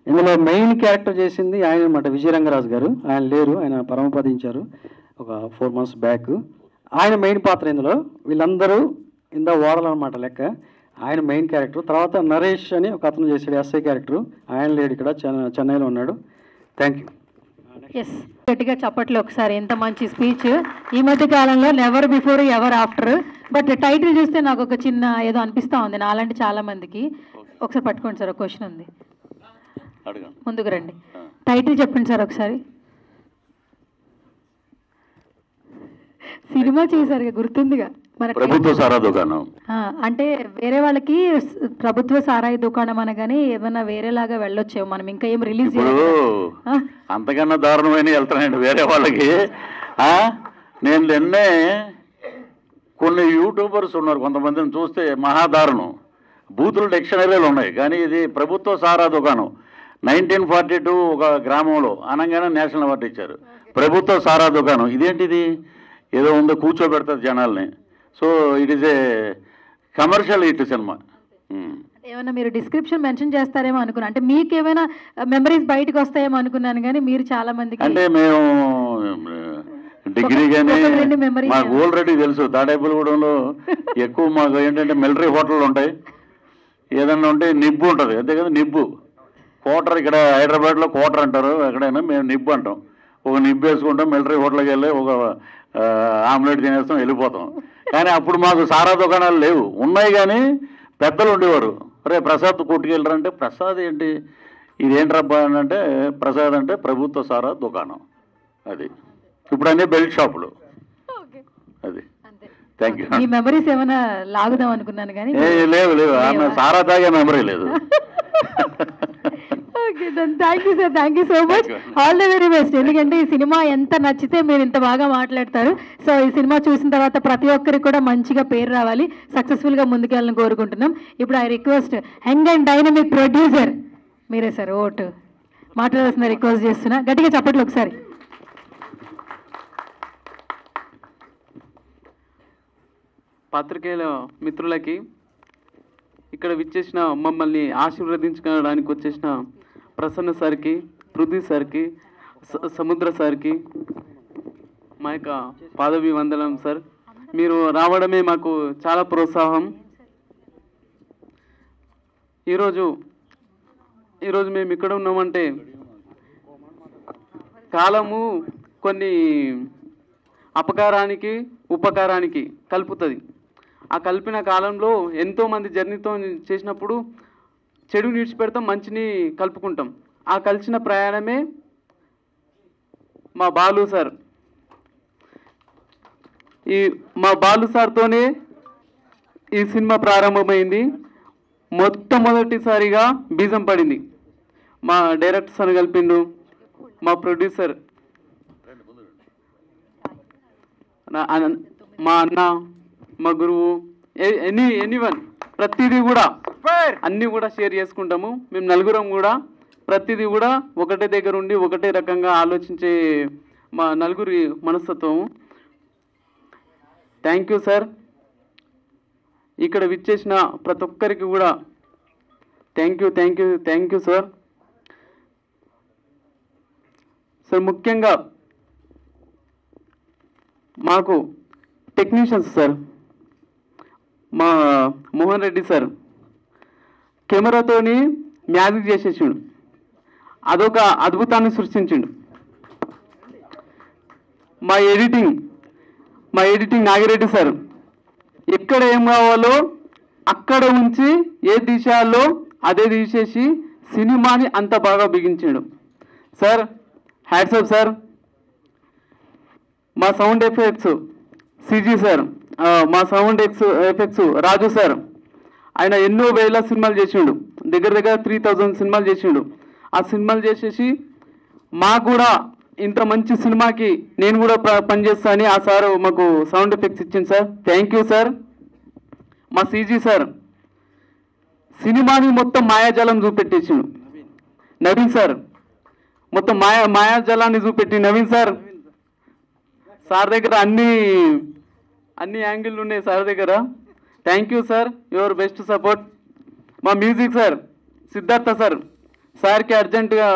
ఇందులో మెయిన్ క్యారెక్టర్ చేసింది ఆయన అనమాట, విజయరంగరాజు గారు. ఆయన లేరు, ఆయన పరమపదించారు ఒక 4 months బ్యాక్. ఆయన మెయిన్ పాత్ర ఇందులో. వీళ్ళందరూ ఇందా ఓడలు అనమాట లెక్క. ఆయన మెయిన్ క్యారెక్టర్. తర్వాత నరేష్ అని ఒక అతను చేశాడు ఎస్ఐ క్యారెక్టర్. ఆయన లేడు, ఇక్కడ చెన్నైలో ఉన్నాడు. Thank you. ఎస్, గట్టిగా చప్పట్లు ఒకసారి. ఎంత మంచి స్పీచ్. ఈ మధ్య కాలంలో never before ever after. But title చూస్తే నాకు ఒక చిన్న ఏదో అనిపిస్తూ ఉంది నాలాంటి చాలా మందికి. ఒకసారి పట్టుకోండి సార్, ఒక క్వశ్చన్ ఉంది, ముందుకు రండి. టైటిల్ చెప్పండి సార్ ఒకసారి. సినిమా చేశారు గుర్తుందిగా మన ప్రభుత్వ సారా దుకాణం. అంటే వేరే వాళ్ళకి ప్రభుత్వ సారాయి దుకాణం అనగానే ఏమన్నా వేరేలాగా వెళ్ళొచ్చేమో, మనం ఇంకా ఏం రిలీజ్ అంతకన్నా దారుణమైన వెళ్తానండి వేరే వాళ్ళకి. నేను నిన్నే కొన్ని యూట్యూబర్స్ ఉన్నారు, కొంతమందిని చూస్తే మహాదారుణం. బూతులు డిక్షనరీలు ఉన్నాయి, కానీ ఇది ప్రభుత్వ సారా దుకాణం. 1942 ఒక గ్రామంలో అనగానే నేషనల్ అవార్డు ఇచ్చారు. ప్రభుత్వ సారా దుకాణం ఇదేంటిది, ఏదో ఉందో కూర్చోబెడతారు జనాల్ని. So it is a commercial hit cinema. ఏమైనా మీరు డిస్క్రిప్షన్ మెన్షన్ చేస్తారేమో అనుకున్నాను, అంటే మీకు ఏమైనా మెమరీస్ బయటకు వస్తాయేమో అనుకున్నాను. కానీ మీరు చాలా మందికి అంటే మేము డిగ్రీ కానీ మాకు ఆల్రెడీ తెలుసు. తాడేపల్లిగూడెంలో ఎక్కువ మాకు ఏంటంటే మిలిటరీ హోటళ్ళు ఉంటాయి, ఏదన్నా ఉంటే నిబ్బు ఉంటుంది, అంతే కదా నిబ్బు. కోటర్ ఇక్కడ హైదరాబాద్లో కోటర్ అంటారు, ఎక్కడైనా మేము నిబ్బు అంటాం. ఒక నిబ్బు వేసుకుంటాం, మిలిటరీ హోటల్కి వెళ్ళి ఒక ఆమ్లెట్ తినేస్తాం, వెళ్ళిపోతాం. కానీ అప్పుడు మాకు సారా దుకాణాలు లేవు, ఉన్నాయి కానీ పెద్దలు ఉండేవారు. అరే ప్రసాద్ కొట్టుకెళ్ళరంటే ప్రసాద్ ఏంటి ఇదేంట్రబ్బా అని అంటే ప్రసాద్ అంటే ప్రభుత్వ సారా దుకాణం. అది ఇప్పుడు అన్నీ బెల్ట్ షాపులు. అది థ్యాంక్ యూ. ఈ మెమరీస్ ఏమైనా లాగుదాం అనుకున్నాను కానీ లేవు ఆమె సారా తాగే మెమరీ లేదు. Okay. Thank you sir, thank you so much. All the very best. ఎందుకంటే ఈ సినిమా ఎంత నచ్చితే మీరు ఇంత బాగా మాట్లాడతారు. సో ఈ సినిమా చూసిన తర్వాత ప్రతి ఒక్కరికి కూడా మంచిగా పేరు రావాలి, సక్సెస్ఫుల్గా ముందుకెళ్ళాలని కోరుకుంటున్నాం. ఇప్పుడు I request young and dynamic producer మీరే సార్ ఓటు మాట్లాడాల్సిన రిక్వెస్ట్ చేస్తున్నా. గట్టిగా చప్పట్లు ఒకసారి. పాత్రికేయుల మిత్రులకి, ఇక్కడ విచ్చేసిన మమ్మల్ని ఆశీర్వదించడానికి వచ్చేసిన ప్రసన్న సార్కి, పృథ్వీ సార్కి, సముద్ర సార్కి మా యొక్క పాదాభివందనం సార్. మీరు రావడమే మాకు చాలా ప్రోత్సాహం. ఈరోజు మేము ఇక్కడ ఉన్నామంటే కాలము కొన్ని అపకారానికి ఉపకారానికి కలుపుతుంది. ఆ కలిపిన కాలంలో ఎంతోమంది జర్నీతో చేసినప్పుడు చెడు విడిచిపెడతాం, మంచిని కలుపుకుంటాం. ఆ కలిసిన ప్రయాణమే మా బాలు సార్. మా బాలు సార్తోనే ఈ సినిమా ప్రారంభమైంది. మొట్టమొదటిసారిగా బీజం పడింది. మా డైరెక్టర్ సార్ కలిపిండు, మా ప్రొడ్యూసర్, మా అన్న, మా గురువు, ఎనీవన్ ప్రతిదీ కూడా అన్నీ కూడా షేర్ చేసుకుంటాము. మేము నలుగురం కూడా ప్రతిదీ కూడా ఒకటే దగ్గర ఉండి ఒకటే రకంగా ఆలోచించే మా నలుగురి మనస్తత్వము. Thank you sir. ఇక్కడ విచ్చేసిన ప్రతి ఒక్కరికి కూడా థ్యాంక్ యూ సార్. సార్ ముఖ్యంగా మాకు టెక్నీషియన్స్ సార్, మా మోహన్ రెడ్డి సార్ కెమెరాతోని మ్యాజిక్ చేసేసిండు, అదొక అద్భుతాన్ని సృష్టించిండు. మా ఎడిటింగ్ నాగిరెడ్డి సార్ ఎక్కడ ఏం కావాలో అక్కడ ఉంచి ఏ దిశలో అదే తీసేసి సినిమాని అంత బాగా బిగించాడు సార్. Hats off sir. మా సౌండ్ ఎఫెక్ట్స్ సిజీ సార్, మా సౌండ్ ఎఫెక్ట్స్ రాజు సార్, ఆయన ఎన్నో వేల సినిమాలు చేసిండు, దగ్గర 3000 సినిమాలు చేసిండు. ఆ సినిమాలు చేసేసి మాకు కూడా ఇంత మంచి సినిమాకి నేను కూడా పనిచేస్తా అని ఆ సార్ మాకు సౌండ్ ఎఫెక్ట్స్ ఇచ్చింది సార్. Thank you sir. మా సిజీ సార్ సినిమాని మొత్తం మాయాజాలం చూపెట్టేసిండు. నవీన్ సార్ మొత్తం మాయాజాలాన్ని చూపెట్టి నవీన్ సార్ దగ్గర అన్ని యాంగిల్ ఉన్నాయి సార్ దగ్గర. Thank you sir, your best support. మా మ్యూజిక్ సార్ సిద్ధార్థ సార్కి అర్జెంటుగా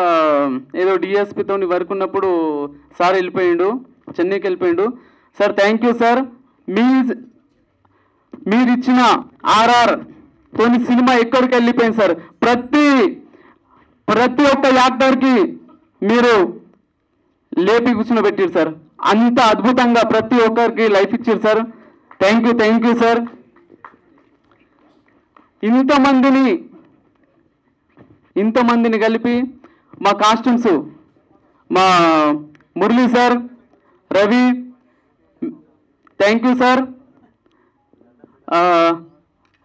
ఏదో డిఎస్పితో వర్క్ ఉన్నప్పుడు సార్ వెళ్ళిపోయిండు, చెన్నైకి వెళ్ళిపోయిండు. Sir thank you sir. మీరు ఇచ్చిన ఆర్ఆర్ తోని సినిమా ఎక్కడికి వెళ్ళిపోయింది సార్. ప్రతి ఒక్క యాక్టర్కి మీరు లేపి కూర్చుని సార్. అంత అద్భుతంగా ప్రతి ఒక్కరికి లైఫ్ ఇచ్చారు సార్. Thank you sir. ఇంతమందిని కలిపి మా కాస్ట్యూమ్స్ మా Murali sir, Ravi, thank you sir.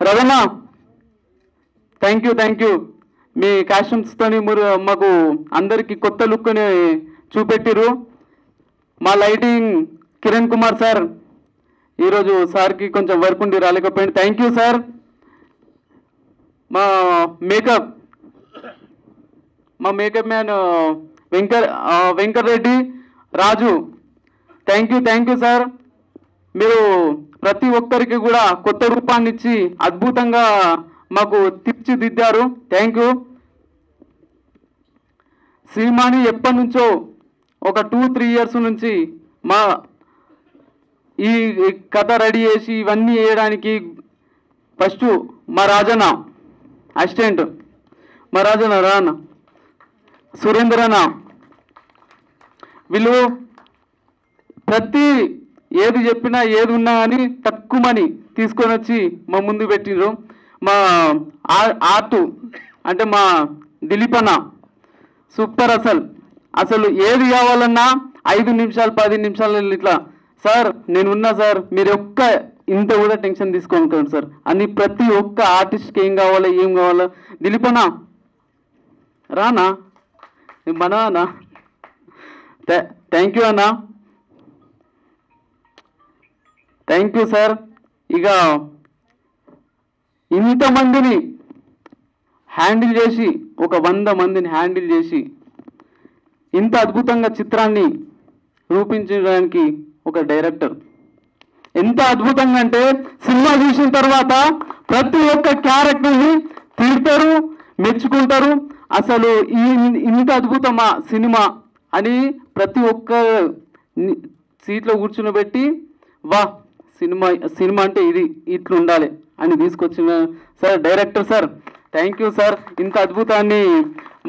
Ravana thank you. మీ కాస్ట్యూమ్స్తోని మాకు అందరికీ కొత్త లుక్ని చూపెట్టిరు. మా లైటింగ్ కిరణ్ కుమార్ సార్, ఈరోజు సార్కి కొంచెం వర్క్ ఉండి రాలేకపోయింది. Thank you sir. మా makeup man Venkat Reddy, Raju, thank you sir. మీరు ప్రతి ఒక్కరికి కూడా కొత్త రూపాన్ని ఇచ్చి అద్భుతంగా మాకు తీర్చిదిద్దారు. Thank you. సినిమాని ఎప్పటి నుంచో ఒక 2-3 ఇయర్స్ నుంచి ఈ కథ రెడీ చేసి ఇవన్నీ వేయడానికి ఫస్ట్ మా రాజన్న అసిస్టెంట్, మా రాజన్న రాన్న సురేంద్రన్న, వీళ్ళు ప్రతి ఏది చెప్పినా ఏది ఉన్నా అని తక్కువని తీసుకొని వచ్చి మా ముందు పెట్టిండ్రు. మా ఆర్ట్ అంటే మా దిలీప్ అన్న సూపర్. అసలు ఏది కావాలన్నా 5 నిమిషాలు 10 నిమిషాలు ఇట్లా సార్ నేనున్నా సార్, మీరు ఇంత కూడా టెన్షన్ తీసుకోండి సార్ అని ప్రతి ఒక్క ఆర్టిస్ట్కి ఏం కావాలో దిలీప్ అన్న రానా మన అన్న థ్యాంక్ యూ అన్న, థ్యాంక్ యూ సార్. ఇక ఇంతమందిని హ్యాండిల్ చేసి, ఒక 100 మందిని హ్యాండిల్ చేసి ఇంత అద్భుతంగా చిత్రాన్ని రూపించడానికి ఒక డైరెక్టర్ ఎంత అద్భుతంగా అంటే, సినిమా చూసిన తర్వాత ప్రతి ఒక్క క్యారెక్టర్ని తిడతారు, మెచ్చుకుంటారు. అసలు ఇంత అద్భుతమా సినిమా అని ప్రతి ఒక్క సీట్లో కూర్చునబెట్టి, వా సినిమా అంటే ఇది ఇట్లా ఉండాలి అని తీసుకొచ్చిన sir director sir, thank you sir. ఇంత అద్భుతాన్ని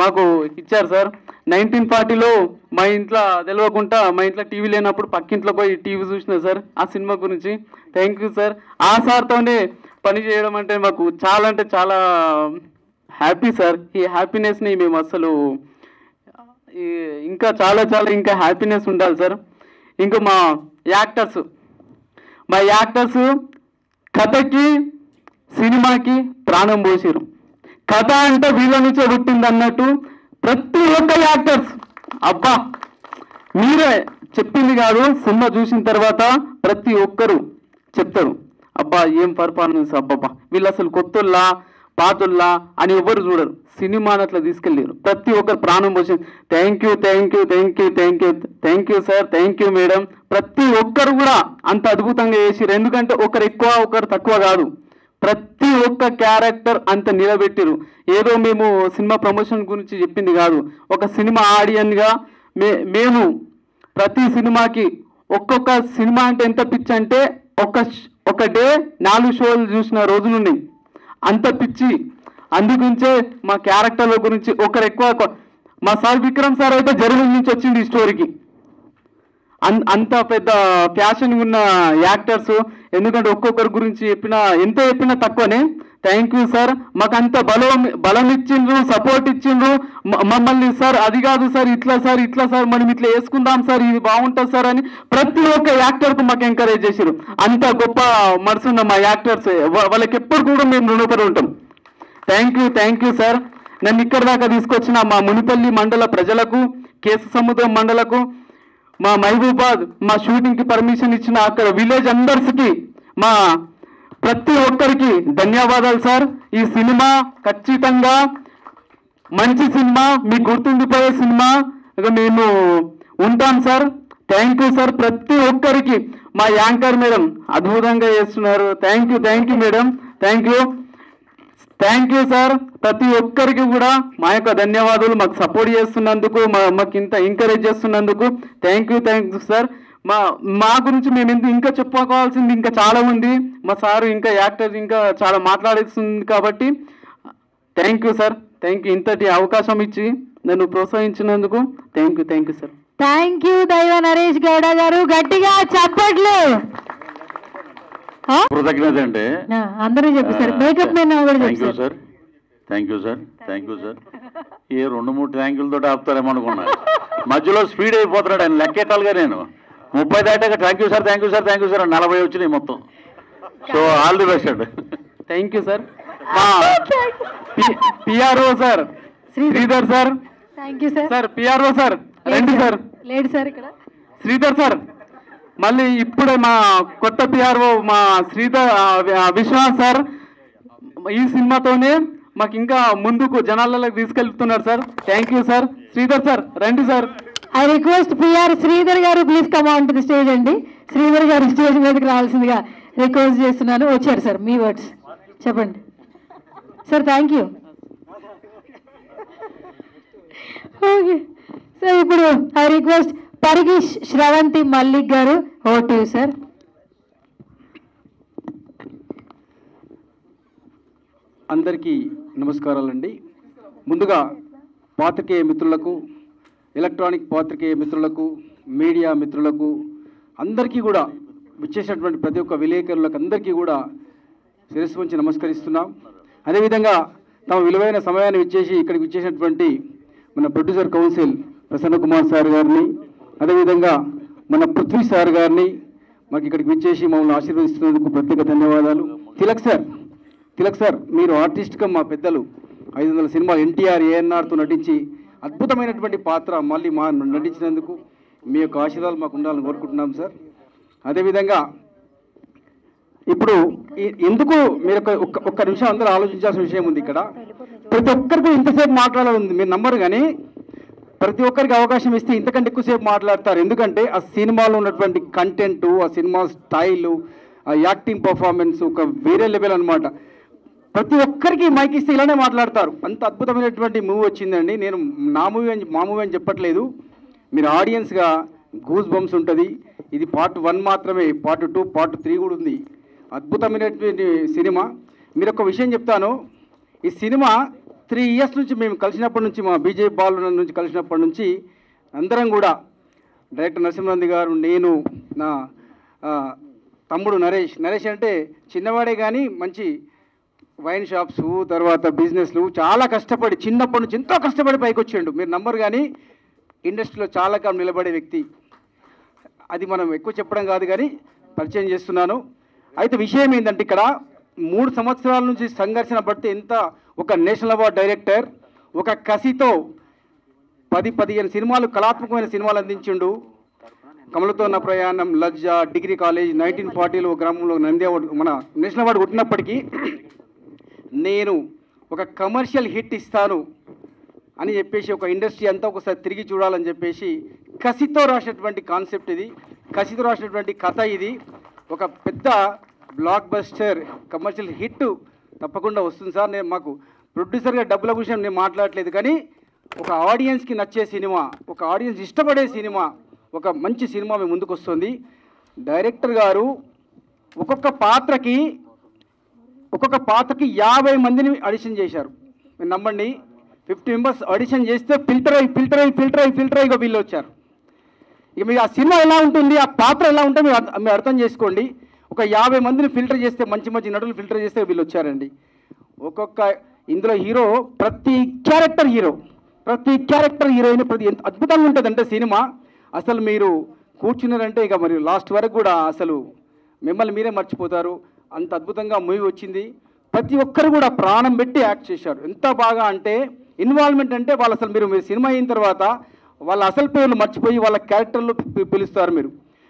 మాకు ఇచ్చారు సార్. 1940లో మా ఇంట్లో తెలియకుండా, మా ఇంట్లో టీవీ లేనప్పుడు పక్కింట్లో పోయి టీవీ చూసిన సార్ ఆ సినిమా గురించి. Thank you sir. ఆ సార్తోనే పని చేయడం అంటే మాకు చాలా అంటే చాలా హ్యాపీ సార్. ఈ హ్యాపీనెస్ని మేము అసలు ఇంకా చాలా చాలా ఇంకా హ్యాపీనెస్ ఉండాలి సార్. ఇంకా మా యాక్టర్స్ కథకి సినిమాకి ప్రాణం పోసారు. కథ అంటే వీళ్ళ నుంచే పుట్టింది అన్నట్టు ప్రతి ఒక్క యాక్టర్స్, అబ్బా మీరే చెప్పింది కాదు, సినిమా చూసిన తర్వాత ప్రతి ఒక్కరు చెప్తారు, అబ్బా ఏం పర్ఫార్మెన్స్, అబ్బబ్బా వీళ్ళు అసలు కొత్తోళ్ళా పాతోళ్ళా అని ఎవరు చూడరు. సినిమాని అట్లా తీసుకెళ్ళారు, ప్రతి ఒక్కరు ప్రాణం పోసి. Thank you sir, thank you madam. ప్రతి ఒక్కరు కూడా అంత అద్భుతంగా చేసిరు. ఎందుకంటే ఒకరు ఎక్కువ ఒకరు తక్కువ కాదు, ప్రతి ఒక్క క్యారెక్టర్ అంత నిలబెట్టిరు. ఏదో మేము సినిమా ప్రమోషన్ గురించి చెప్పింది కాదు, ఒక సినిమా ఆడియన్గా మేము ప్రతి సినిమాకి ఒక్కొక్క సినిమా అంటే ఎంత పిచ్చి అంటే ఒక డే 4 షోలు చూసిన రోజులున్నాయి, అంత పిచ్చి. అందుగురించే మా క్యారెక్టర్ల గురించి ఒకరు ఎక్కువ. మా సార్ విక్రమ్ సార్ అయితే జర్మనీ నుంచి వచ్చింది ఈ స్టోరీకి. అంత పెద్ద ప్యాషన్ ఉన్న యాక్టర్స్. ఎందుకంటే ఒక్కొక్కరి గురించి ఎంత చెప్పినా తక్కువనే. Thank you sir. మాకు అంత బలం ఇచ్చిండ్రు, సపోర్ట్ ఇచ్చిండ్రు మమ్మల్ని. సార్ అది కాదు సార్, ఇట్లా సార్ మనం ఇట్లా వేసుకుందాం సార్, ఇది బాగుంటుంది సార్ అని ప్రతి ఒక్క యాక్టర్కు మాకు ఎంకరేజ్ చేసారు. అంత గొప్ప మనసున్న మా యాక్టర్స్, వాళ్ళకి ఎప్పుడు కూడా మేము రుణపడి ఉంటాం. Thank you sir. నన్ను ఇక్కడ దాకా తీసుకొచ్చిన మా మునిపల్లి మండల ప్రజలకు, కేసు సముద్రం మండలకు, మా మహబూబాద్ మా షూటింగ్కి పర్మిషన్ ఇచ్చిన అక్కడ విలేజ్ అందర్స్కి, మా ప్రతి ఒక్కరికి ధన్యవాదాలు సార్. ఈ సినిమా ఖచ్చితంగా మంచి సినిమా, మీకు గుర్తుండిపోయే సినిమా మేము ఉంటాం సార్. Thank you sir. ప్రతి ఒక్కరికి మా యాంకర్ మేడం అద్భుతంగా చేస్తున్నారు. Thank you madam. Thank you sir. ప్రతి ఒక్కరికి కూడా మా యొక్క ధన్యవాదాలు, మాకు సపోర్ట్ చేస్తున్నందుకు, మాకు ఇంత ఎంకరేజ్ చేస్తున్నందుకు. Thank you sir. మా గురించి మేము ఇంకా చెప్పుకోవాల్సింది ఇంకా చాలా ఉంది. మా సారు ఇంకా యాక్టర్స్ ఇంకా చాలా మాట్లాడేస్తుంది కాబట్టి థ్యాంక్ యూ సార్. ఇంతటి అవకాశం ఇచ్చి నన్ను ప్రోత్సహించినందుకు thank you sir. Thank you Daiva Naresh Gowda గారు, గట్టిగా చప్పట్లు. కృతజ్ఞత అండి, అందరూ చెప్పారు. మేకప్ మ్యాన్ కూడా చెప్పారు సార్. Thank you sir. ఏ 2-3 థ్యాంకులతో ఆపుతారేమనుకున్నా, మధ్యలో స్పీడ్ అయిపోతున్నాడు ఆయన. లెక్కెట్టాలిగా నేను 30 దాటాక థ్యాంక్ యూ సార్ 40 వచ్చినాయి మొత్తం. సో ఆల్ ది బెస్ట్ అండి. Thank you sir. PRO sir Sridhar sir. Thank you sir. PRO sir రండి సార్. లేడు సార్ ఇక్కడ శ్రీధర్ సార్. మళ్ళీ ఇప్పుడే మా కొత్త పిఆర్ఓ మా శ్రీధర్ విశ్వనాథ్ సార్ ఈ సినిమాతోనే మాకు ఇంకా ముందుకు జనాలలోకి తీసుకెళ్తున్నారు sir. Thank you sir. Sridhar sir రండి sir. I request PR Sridhar garu please come on to the stage అండి. శ్రీధర్ గారు స్టేజ్ మీదకి రావాల్సిందిగా రిక్వెస్ట్ చేస్తున్నాను. వచ్చారు సార్, మీ వర్డ్స్ చెప్పండి sir. Thank you. Okay sir, ఇప్పుడు I request Parigi Sravanthi Mallik garu, over to you sir. అందరికీ నమస్కారాలండి. ముందుగా పాత్రికేయ మిత్రులకు, ఎలక్ట్రానిక్ పాత్రికేయ మిత్రులకు, మీడియా మిత్రులకు అందరికీ కూడా, విచ్చేసినటువంటి ప్రతి ఒక్క విలేకరులకు అందరికీ కూడా శిరస్సు వంచి నమస్కరిస్తున్నాం. అదేవిధంగా తమ విలువైన సమయాన్ని ఇచ్చేసి ఇక్కడికి విచ్చేసినటువంటి మన producer council Prasanna Kumar sir గారిని, అదేవిధంగా మన పృథ్వీ సార్ గారిని మాకు ఇక్కడికి విచ్చేసి మమ్మల్ని ఆశీర్వదిస్తున్నందుకు ప్రత్యేక ధన్యవాదాలు. తిలక్ సార్ మీరు ఆర్టిస్ట్గా మా పెద్దలు 500 సినిమాలు ఎన్టీఆర్ ఏఎన్ఆర్తో నటించి అద్భుతమైనటువంటి పాత్ర మళ్ళీ మా నటించినందుకు మీ యొక్క ఆశీర్వాదాలు మాకు ఉండాలని కోరుకుంటున్నాం సార్. అదేవిధంగా ఇప్పుడు ఎందుకు మీరు ఒక్క నిమిషం అందరూ ఆలోచించాల్సిన విషయం ఉంది. ఇక్కడ ప్రతి ఒక్కరికి ఇంతసేపు మాట్లాడాలి మీరు నమ్మరు, కానీ ప్రతి ఒక్కరికి అవకాశం ఇస్తే ఇంతకంటే ఎక్కువసేపు మాట్లాడతారు. ఎందుకంటే ఆ సినిమాలో ఉన్నటువంటి కంటెంట్, ఆ సినిమా స్టైలు, ఆ యాక్టింగ్ పర్ఫార్మెన్స్ ఒక వేరే లెవెల్ అనమాట. ప్రతి ఒక్కరికి మైక్ ఇస్తే ఇలానే మాట్లాడతారు. అంత అద్భుతమైనటువంటి మూవీ వచ్చిందండి. నేను మా మూవీ అని చెప్పట్లేదు. మీరు ఆడియన్స్గా గూస్ బంప్స్ ఉంటుంది. ఇది పార్ట్ 1 మాత్రమే, పార్ట్ 2, పార్ట్ 3 కూడా ఉంది. అద్భుతమైనటువంటి సినిమా. మీరు ఒక విషయం చెప్తాను, ఈ సినిమా 3 ఇయర్స్ నుంచి మేము కలిసినప్పటి నుంచి, మా బీజేపీ బాలు నుంచి కలిసినప్పటి నుంచి అందరం కూడా డైరెక్టర్ నరసింహనంది గారు, నేను, నా తమ్ముడు నరేష్ అంటే చిన్నవాడే కానీ మంచి వైన్ షాప్స్, తర్వాత బిజినెస్లు చాలా కష్టపడి చిన్నప్పటి నుంచి ఎంతో కష్టపడి పైకి వచ్చాడు. మీరు నమ్మరు, కానీ ఇండస్ట్రీలో చాలా కాలం నిలబడే వ్యక్తి. అది మనం ఎక్కువ చెప్పడం కాదు కానీ పరిచయం చేస్తున్నాను. అయితే విషయం ఏంటంటే ఇక్కడ 3 సంవత్సరాల నుంచి సంఘర్షణ పడితే ఎంత ఒక నేషనల్ అవార్డ్ డైరెక్టర్ ఒక కసితో 10-15 సినిమాలు, కళాత్మకమైన సినిమాలు అందించిండు. కమలతో నా ప్రయాణం, లజ్జ, డిగ్రీ కాలేజ్, 1940లో గ్రామంలో నంది అవార్డు, మన నేషనల్ అవార్డు కొట్టినప్పటికీ నేను ఒక కమర్షియల్ హిట్ ఇస్తాను అని చెప్పేసి ఒక ఇండస్ట్రీ అంతా ఒకసారి తిరిగి చూడాలని చెప్పేసి కసితో రాసినటువంటి కాన్సెప్ట్ ఇది, కసితో రాసినటువంటి కథ ఇది. ఒక పెద్ద బ్లాక్ బస్టర్ కమర్షియల్ హిట్ తప్పకుండా వస్తుంది సార్. నేను మాకు ప్రొడ్యూసర్గా డబ్బుల విషయం నేను మాట్లాడలేదు, కానీ ఒక ఆడియన్స్కి నచ్చే సినిమా, ఒక ఆడియన్స్ ఇష్టపడే సినిమా, ఒక మంచి సినిమా మీ ముందుకు వస్తుంది. డైరెక్టర్ గారు ఒక్కొక్క పాత్రకి 50 మందిని ఆడిషన్ చేశారు. మీరు నమ్మండి, 50 మెంబర్స్ ఆడిషన్ చేస్తే ఫిల్టర్ అయ్యి వీళ్ళు వచ్చారు. ఇక మీరు ఆ సినిమా ఎలా ఉంటుంది, ఆ పాత్ర ఎలా ఉంటే మీరు అర్థం చేసుకోండి. ఒక 50 మందిని ఫిల్టర్ చేస్తే, మంచి మంచి నటులు ఫిల్టర్ చేస్తే వీళ్ళు వచ్చారండి. ఇందులో హీరో ప్రతి క్యారెక్టర్ హీరోయిన్ ఎంత అద్భుతంగా ఉంటుందంటే సినిమా అసలు మీరు కూర్చున్నారంటే ఇక మరి లాస్ట్ వరకు కూడా అసలు మిమ్మల్ని మీరే మర్చిపోతారు. అంత అద్భుతంగా మూవీ వచ్చింది. ప్రతి ఒక్కరు కూడా ప్రాణం పెట్టి యాక్ట్ చేశారు. ఎంత బాగా అంటే ఇన్వాల్వ్మెంట్ అంటే వాళ్ళు అసలు మీరు సినిమా అయిన తర్వాత వాళ్ళ అసలు పేర్లు మర్చిపోయి వాళ్ళ క్యారెక్టర్లు పిలుస్తారు.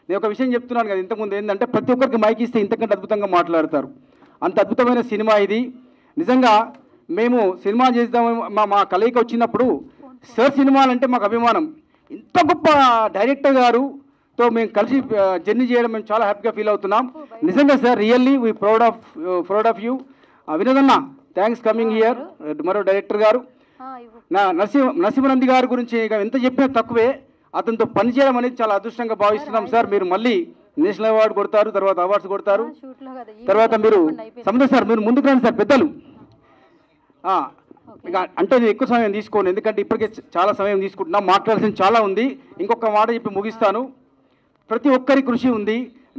నేను ఒక విషయం చెప్తున్నాను కదా ఇంతకుముందు, ఏంటంటే ప్రతి ఒక్కరికి మైక్ ఇస్తే ఇంతకంటే అద్భుతంగా మాట్లాడతారు. అంత అద్భుతమైన సినిమా ఇది. నిజంగా మేము సినిమా చేద్దామని మా కలయిక వచ్చినప్పుడు సార్ సినిమాలంటే మాకు అభిమానం. ఇంత గొప్ప డైరెక్టర్ గారుతో మేము కలిసి జర్నీ చేయడం మేము చాలా హ్యాపీగా ఫీల్ అవుతున్నాం. నిజంగా sir, really we proud of you. వినోదన్న, థ్యాంక్స్ కమింగ్ హియర్. మరో డైరెక్టర్ గారు నా నరసింహనంది గారి గురించి ఇక ఎంత చెప్పినా తక్కువే. అతనితో పనిచేయడం అనేది చాలా అదృష్టంగా భావిస్తున్నాం సార్. మీరు మళ్ళీ నేషనల్ అవార్డు కొడతారు, తర్వాత అవార్డ్స్ కొడతారు, తర్వాత మీరు సముద్ర సార్ మీరు ముందుకు రండి సార్. పెద్దలు ఇక అంటే నేను ఎక్కువ సమయం తీసుకోను, ఎందుకంటే ఇప్పటికే చాలా సమయం తీసుకుంటున్నాం, మాట్లాడాల్సింది చాలా ఉంది. ఇంకొక మాట చెప్పి ముగిస్తాను. ప్రతి ఒక్కరి కృషి ఉంది,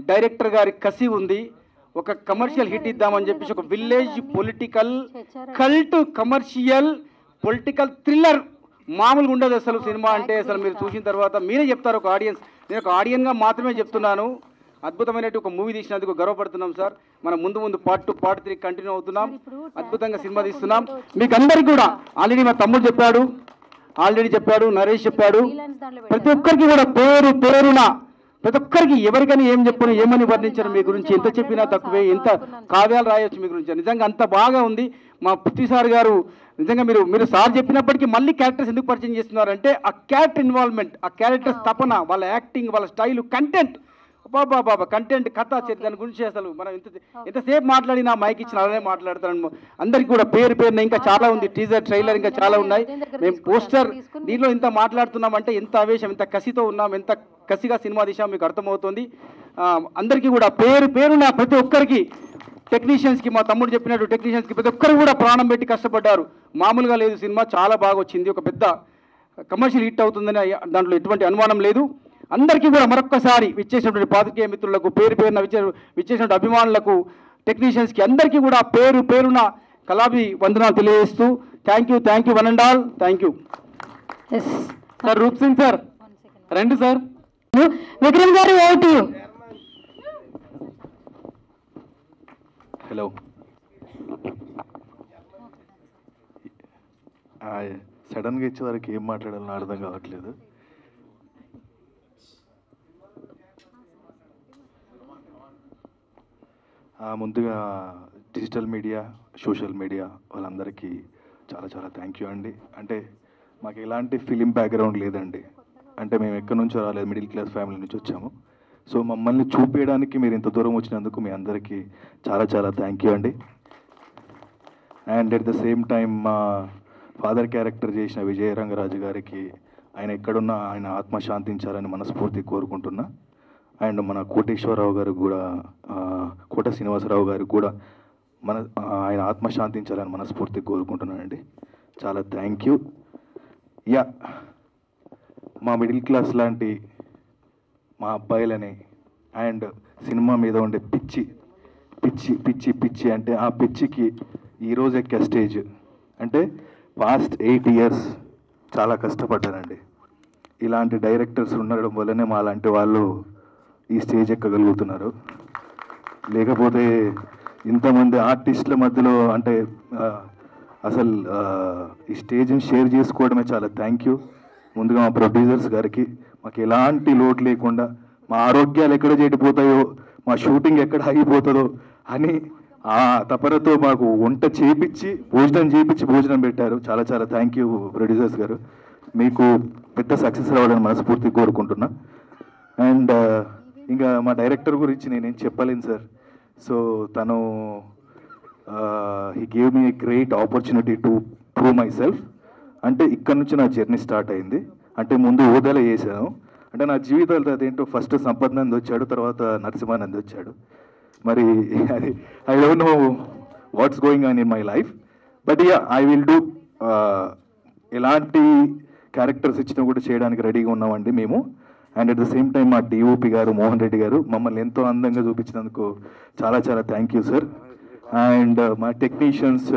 డైరెక్టర్ గారి కసి ఉంది. ఒక కమర్షియల్ హిట్ ఇద్దామని చెప్పేసి ఒక village political cult commercial political thriller మామూలుగా ఉండదు అసలు సినిమా అంటే. అసలు మీరు చూసిన తర్వాత మీరే చెప్తారు ఒక ఆడియన్స్. నేను ఒక ఆడియన్గా మాత్రమే చెప్తున్నాను. అద్భుతమైనటువంటి ఒక మూవీ తీసినందుకు గర్వపడుతున్నాం సార్. మనం ముందు పార్ట్ 2, పార్ట్ 3 కంటిన్యూ అవుతున్నాం. అద్భుతంగా సినిమా తీస్తున్నాం. మీకు అందరికీ కూడా ఆల్రెడీ మా తమ్ముడు చెప్పాడు, నరేష్ చెప్పాడు. ప్రతి ఒక్కరికి కూడా పేరున ప్రతి ఒక్కరికి ఎవరికైనా ఏం చెప్పను, ఏమని వర్ణించరు మీ గురించి. ఎంత చెప్పినా తక్కువే, ఎంత కావ్యాలు రాయొచ్చు మీ గురించి. నిజంగా అంత బాగా ఉంది. మా పృథ్వీ సార్ గారు నిజంగా మీరు సార్ చెప్పినప్పటికీ మళ్ళీ క్యారెక్టర్స్ ఎందుకు పరిచయం చేస్తున్నారంటే ఆ క్యారెక్టర్ ఇన్వాల్వ్మెంట్, ఆ క్యారెక్టర్స్ తపన, వాళ్ళ యాక్టింగ్, వాళ్ళ స్టైలు, కంటెంట్, బాబా కంటెంట్, కథ, దాని గురించి అసలు మనం ఎంతసేపు మాట్లాడినా మైక్ ఇచ్చిన అలానే మాట్లాడతాను. అందరికీ కూడా పేరున ఇంకా చాలా ఉంది. టీజర్, ట్రైలర్ ఇంకా చాలా ఉన్నాయి. మేము పోస్టర్ దీనిలో ఇంత మాట్లాడుతున్నామంటే ఎంత ఆవేశం, ఎంత కసితో ఉన్నాం, ఎంత కసిగా సినిమా తీసాం మీకు అర్థమవుతుంది. అందరికీ కూడా పేరున ప్రతి ఒక్కరికి, టెక్నీషియన్స్కి, మా తమ్ముడు చెప్పినట్టు టెక్నీషియన్స్కి ప్రతి ఒక్కరు కూడా ప్రాణం పెట్టి కష్టపడ్డారు. మామూలుగా లేదు సినిమా, చాలా బాగా వచ్చింది. ఒక పెద్ద కమర్షియల్ హిట్ అవుతుందని దాంట్లో ఎటువంటి అనుమానం లేదు. అందరికీ కూడా మరొక్కసారి విచ్చేసినటువంటి పాత్రికేయ మిత్రులకు, పేరున విచ్చేసినటువంటి అభిమానులకు, టెక్నీషియన్స్కి అందరికీ కూడా పేరున కళాభి వందనాలు తెలియజేస్తూ thank you one and all. Thank you sir. Roop Singh sir రండి sir. Vikram garu vote. Hello సడన్గా ఇచ్చే వారికి ఏం మాట్లాడాలని అర్థం కావట్లేదు. ముందుగా డిజిటల్ మీడియా, సోషల్ మీడియా వాళ్ళందరికీ చాలా చాలా థ్యాంక్ యూ అండి. అంటే మాకు ఎలాంటి ఫిలిం బ్యాక్గ్రౌండ్ లేదండి. అంటే మేము ఎక్కడి నుంచో రాలేదు, మిడిల్ క్లాస్ ఫ్యామిలీ నుంచి వచ్చాము. సో మమ్మల్ని చూపించడానికి మీరు ఇంత దూరం వచ్చినందుకు మీ అందరికీ చాలా చాలా థ్యాంక్ యూ అండి. And at the same time మా ఫాదర్ క్యారెక్టర్ చేసిన విజయ రంగరాజు గారికి ఆయన ఎక్కడున్నా ఆయన ఆత్మ శాంతించాలని మనస్ఫూర్తి కోరుకుంటున్నా. అండ్ మన కోటేశ్వరరావు గారు కూడా, కోట శ్రీనివాసరావు గారికి కూడా ఆయన ఆత్మ శాంతించాలని మనస్ఫూర్తి కోరుకుంటున్నానండి. చాలా థ్యాంక్ యూ. యా, మా మిడిల్ క్లాస్ లాంటి మా అబ్బాయిలని అండ్ సినిమా మీద ఉండే పిచ్చి పిచ్చి పిచ్చి పిచ్చి అంటే ఆ పిచ్చికి ఈరోజు ఎక్కే స్టేజ్ అంటే పాస్ట్ 8 years చాలా కష్టపడ్డానండి. ఇలాంటి డైరెక్టర్స్ ఉండడం వల్లనే మా లాంటి వాళ్ళు ఈ స్టేజ్ ఎక్కగలుగుతున్నారు. లేకపోతే ఇంతమంది ఆర్టిస్టుల మధ్యలో అంటే అసలు ఈ స్టేజ్ని షేర్ చేసుకోవడమే చాలా థ్యాంక్ యూ. ముందుగా మా ప్రొడ్యూసర్స్ గారికి మాకు ఎలాంటి లోటు లేకుండా మా ఆరోగ్యాలు ఎక్కడ చెడిపోతాయో, మా షూటింగ్ ఎక్కడ ఆగిపోతుందో అని ఆ తపనతో మాకు వంట చేపించి భోజనం పెట్టారు. చాలా చాలా థ్యాంక్ యూ ప్రొడ్యూసర్స్ గారు. మీకు పెద్ద సక్సెస్ రావాలని మనస్ఫూర్తి కోరుకుంటున్నా. అండ్ ఇంకా మా డైరెక్టర్ గురించి నేనేం చెప్పలేను సార్. సో తను he gave me a great opportunity to prove my self. అంటే ఇక్కడ నుంచి నా జర్నీ స్టార్ట్ అయింది. అంటే ముందు ఓదల చేశాను. అంటే నా జీవితంలో అదేంటో ఫస్ట్ సంపత్ నంది వచ్చాడు, తర్వాత నరసింహానంద్ వచ్చాడు. మరి అది I don't know what's going on in my life. But yeah, I will do. ఎలాంటి క్యారెక్టర్స్ ఇచ్చినా కూడా చేయడానికి రెడీగా ఉన్నామండి మేము. And at the same time మా డిఓపి గారు మోహన్ రెడ్డి గారు మమ్మల్ని ఎంతో అందంగా చూపించినందుకు చాలా చాలా థ్యాంక్ యూ సార్. అండ్ మా టెక్నీషియన్స్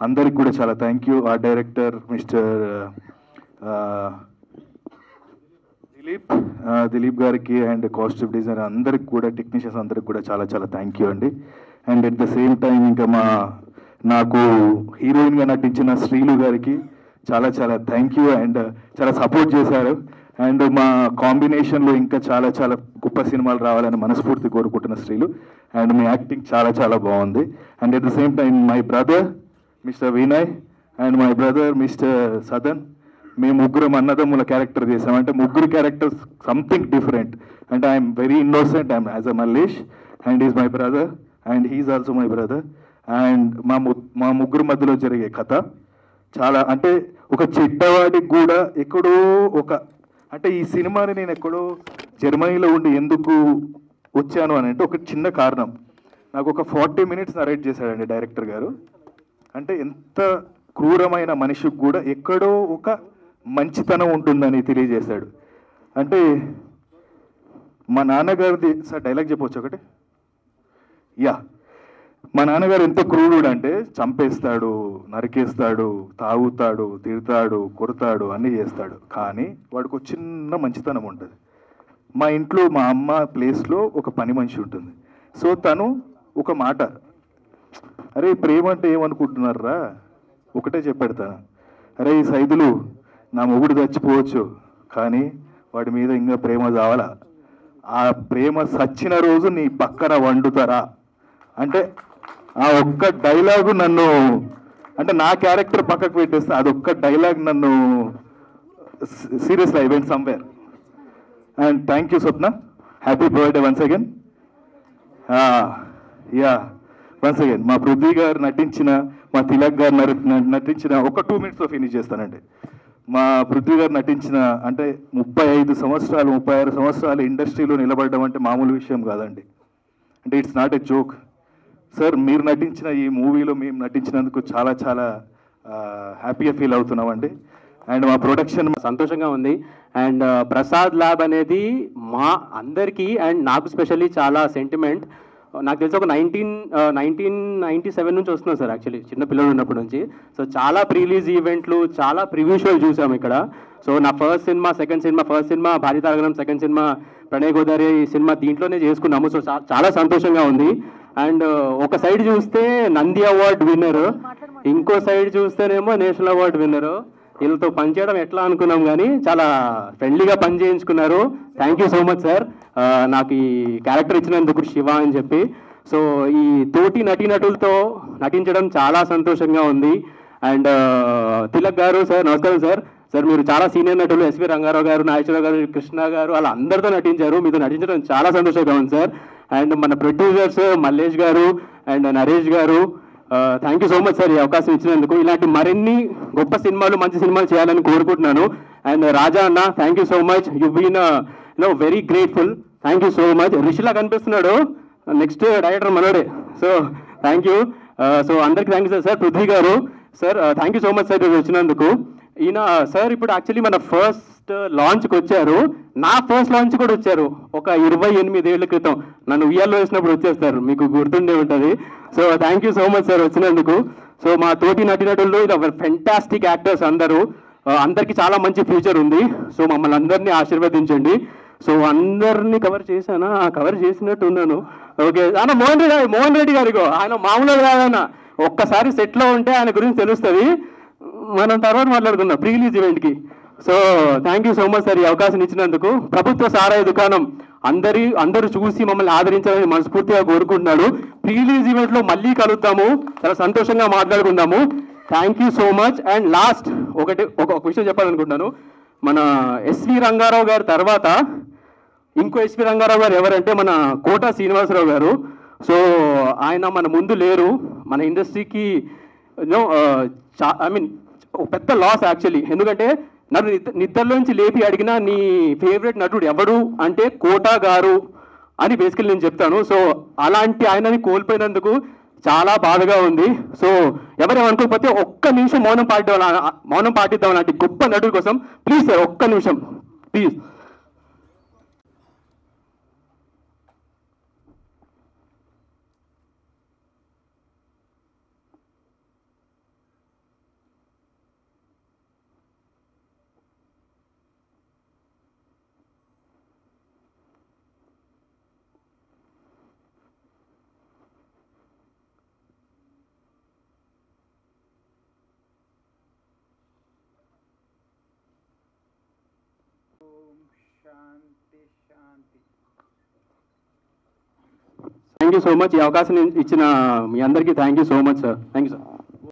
అందరికి కూడా చాలా థ్యాంక్ యూ. ఆ డైరెక్టర్ మిస్టర్ దిలీప్ గారికి అండ్ కాస్ట్యూమ్ డిజైనర్ అందరికి కూడా, టెక్నీషియన్స్ అందరికి కూడా చాలా చాలా థ్యాంక్ యూ అండి. And at the same time ఇంకా నాకు హీరోయిన్గా నటించిన శ్రీలు గారికి చాలా చాలా థ్యాంక్ యూ. అండ్ చాలా సపోర్ట్ చేశారు. అండ్ మా కాంబినేషన్లో ఇంకా చాలా చాలా గొప్ప సినిమాలు రావాలని మనస్ఫూర్తి కోరుకుంటున్న శ్రీలు. అండ్ మీ యాక్టింగ్ చాలా చాలా బాగుంది. And at the same time my brother mister Vinay and my brother mister Sadan, మేము ముగ్గురం అన్నదమ్ముల క్యారెక్టర్ చేసాం. అంటే ముగ్గురు క్యారెక్టర్స్ సంథింగ్ డిఫరెంట్. అంటే I'm very innocent, I'm as a Mallesh and is my brother and he's also my brother. And మా ముగ్గురు మధ్యలో జరిగే కథ చాలా, అంటే ఒక చెడ్డవాడికి కూడా ఎక్కడో అంటే ఈ సినిమాని నేను ఎక్కడో జర్మనీలో ఉండి ఎందుకు వచ్చాను అని అంటే ఒక చిన్న కారణం. నాకు ఒక 40 minutes నరేట్ చేశాడండి డైరెక్టర్ గారు. అంటే ఎంత క్రూరమైన మనిషికి కూడా ఎక్కడో ఒక మంచితనం ఉంటుందని తెలియజేశాడు. అంటే మా నాన్నగారిది సార్ డైలాగ్ చెప్పవచ్చు ఒకటి. యా, మా నాన్నగారు ఎంత క్రూరుడు అంటే చంపేస్తాడు, నరికేస్తాడు, తాగుతాడు, తిడతాడు, కొడతాడు, అన్నీ చేస్తాడు. కానీ వాడికి ఒక చిన్న మంచితనం ఉంటుంది. మా ఇంట్లో మా అమ్మ ప్లేస్లో ఒక పని మనిషి ఉంటుంది. సో తను ఒక మాట, అరే ప్రేమ అంటే ఏమనుకుంటున్నారా, ఒకటే చెప్పెడతాను, అరే ఈ సైదులు నా మొగుడు చచ్చిపోవచ్చు కానీ వాడి మీద ఇంకా ప్రేమ చావాలా, ఆ ప్రేమ సచ్చిన రోజు నీ పక్కన వండుతారా అంటే ఆ ఒక్క డైలాగు నన్ను, అంటే నా క్యారెక్టర్ పక్కకు పెట్టేస్తే అదొక్క డైలాగ్ నన్ను seriously I went somewhere. And thank you Swapna, happy birthday once again. Yeah, once again మా పృథ్వీ గారు నటించిన, మా తిలక్ గారు నటించిన, ఒక 2 minutesలో ఫినిష్ చేస్తానండి. మా పృథ్వీ గారు నటించిన, అంటే 35 సంవత్సరాలు 36 సంవత్సరాలు ఇండస్ట్రీలో నిలబడడం అంటే మామూలు విషయం కాదండి. అంటే it's not a joke sir. మీరు నటించిన ఈ మూవీలో మేము నటించినందుకు చాలా చాలా హ్యాపీగా ఫీల్ అవుతున్నామండి. అండ్ మా ప్రొడక్షన్ సంతోషంగా ఉంది. అండ్ ప్రసాద్ ల్యాబ్ అనేది మా అందరికీ అండ్ నాకు స్పెషల్లీ చాలా సెంటిమెంట్. నాకు తెలిసి ఒక 1997 నుంచి వస్తున్నాం సార్, యాక్చువల్లీ చిన్న పిల్లలు ఉన్నప్పటి నుంచి. సో చాలా ప్రీలీజ్ ఈవెంట్లు, చాలా ప్రివ్యూ షోలు చూసాము ఇక్కడ. సో నా first cinema, second cinema, first cinema భారీతారగణం, second cinema Pranay Godavari cinema దీంట్లోనే చేసుకున్నాము. సో చాలా సంతోషంగా ఉంది. అండ్ ఒక సైడ్ చూస్తే నంది అవార్డ్ విన్నర్, ఇంకో సైడ్ చూస్తేనేమో నేషనల్ అవార్డ్ విన్నర్. వీళ్ళతో పనిచేయడం ఎట్లా అనుకున్నాం కానీ చాలా ఫ్రెండ్లీగా పని చేయించుకున్నారు. Thank you so much sir, నాకు ఈ క్యారెక్టర్ ఇచ్చినందుకు శివ అని చెప్పి. సో ఈ తోటి నటీనటులతో నటించడం చాలా సంతోషంగా ఉంది. అండ్ తిలక్ గారు సార్, నమస్కారం సార్. సార్ మీరు చాలా సీనియర్ నటులు, ఎస్వి రంగారావు గారు, నాగేశ్వరరావు గారు, కృష్ణ గారు అలా అందరితో నటించారు. మీతో నటించడం చాలా సంతోషంగా ఉంది సార్. అండ్ మన ప్రొడ్యూసర్స్ మల్లేష్ గారు అండ్ నరేష్ గారు, thank you so much sir ఈ అవకాశం ఇచ్చినందుకు. ఇలాంటి మరిన్ని గొప్ప సినిమాలు, మంచి సినిమాలు చేయాలని కోరుకుంటున్నాను. అండ్ రాజా అన్న, thank you so much, you been very grateful. Thank you so much. రిషిలా కనిపిస్తున్నాడు, నెక్స్ట్ డైరెక్టర్ మనోడే. So thank you. సో అందరికీ thank you sir. Prithvi garu sir, thank you so much sir వచ్చినందుకు. ఈయన సార్ ఇప్పుడు యాక్చువల్లీ మన ఫస్ట్ లాంచ్కి వచ్చారు, నా ఫస్ట్ లాంచ్ కూడా వచ్చారు ఒక 28 ఏళ్ల క్రితం. నన్ను ఉయ్యాల్లో వేసినప్పుడు వచ్చేస్తారు, మీకు గుర్తుండే ఉంటుంది. So thank you so much sir వచ్చినందుకు. సో మా తోటి నటినటుల్లో ఇది ఫెంటాస్టిక్ యాక్టర్స్ అందరూ, అందరికీ చాలా మంచి ఫ్యూచర్ ఉంది. సో మమ్మల్ని అందరినీ ఆశీర్వదించండి. సో అందరినీ కవర్ చేశానా? కవర్ చేసినట్టు ఉన్నాను. ఓకే అన్న, మోహన్ రెడ్డి గారిగో ఆయన మామూలుగా కాదన్న, ఒక్కసారి సెట్లో ఉంటే ఆయన గురించి తెలుస్తుంది. మనం తర్వాత మాట్లాడుకుందాం ప్రీ రిలీజ్ ఈవెంట్కి. So thank you so much sir ఈ అవకాశం ఇచ్చినందుకు. ప్రభుత్వ సారాయి దుకాణం అందరూ చూసి మమ్మల్ని ఆదరించాలని మనస్ఫూర్తిగా కోరుకుంటున్నాడు. ప్రీ రిలీజ్ ఈవెంట్లో మళ్ళీ కలుద్దాము, చాలా సంతోషంగా మాట్లాడుకుందాము. Thank you so much. And last ఒక విషయం చెప్పాలనుకుంటున్నాను. మన ఎస్వి రంగారావు గారి తర్వాత ఇంకో ఎస్వి రంగారావు గారు ఎవరంటే మన కోట శ్రీనివాసరావు గారు. సో ఆయన మన ముందు లేరు, మన ఇండస్ట్రీకి ఒక పెద్ద లాస్ యాక్చువల్లీ. ఎందుకంటే నన్ను నిద్రలోంచి లేపి అడిగిన నీ ఫేవరెట్ నటుడు ఎవడు అంటే కోట గారు అని బేసికల్లీ నేను చెప్తాను. సో అలాంటి ఆయనని కోల్పోయినందుకు చాలా బాధగా ఉంది. సో ఎవరేమనుకోకపోతే ఒక్క నిమిషం మౌనం పాటిద్దాం అలాంటి గొప్ప నటుడి కోసం. ప్లీజ్ సార్ ఒక్క నిమిషం please. Thank you so much ఈ అవకాశం ఇచ్చిన మీ అందరికీ thank you so much sir. Thank you sir.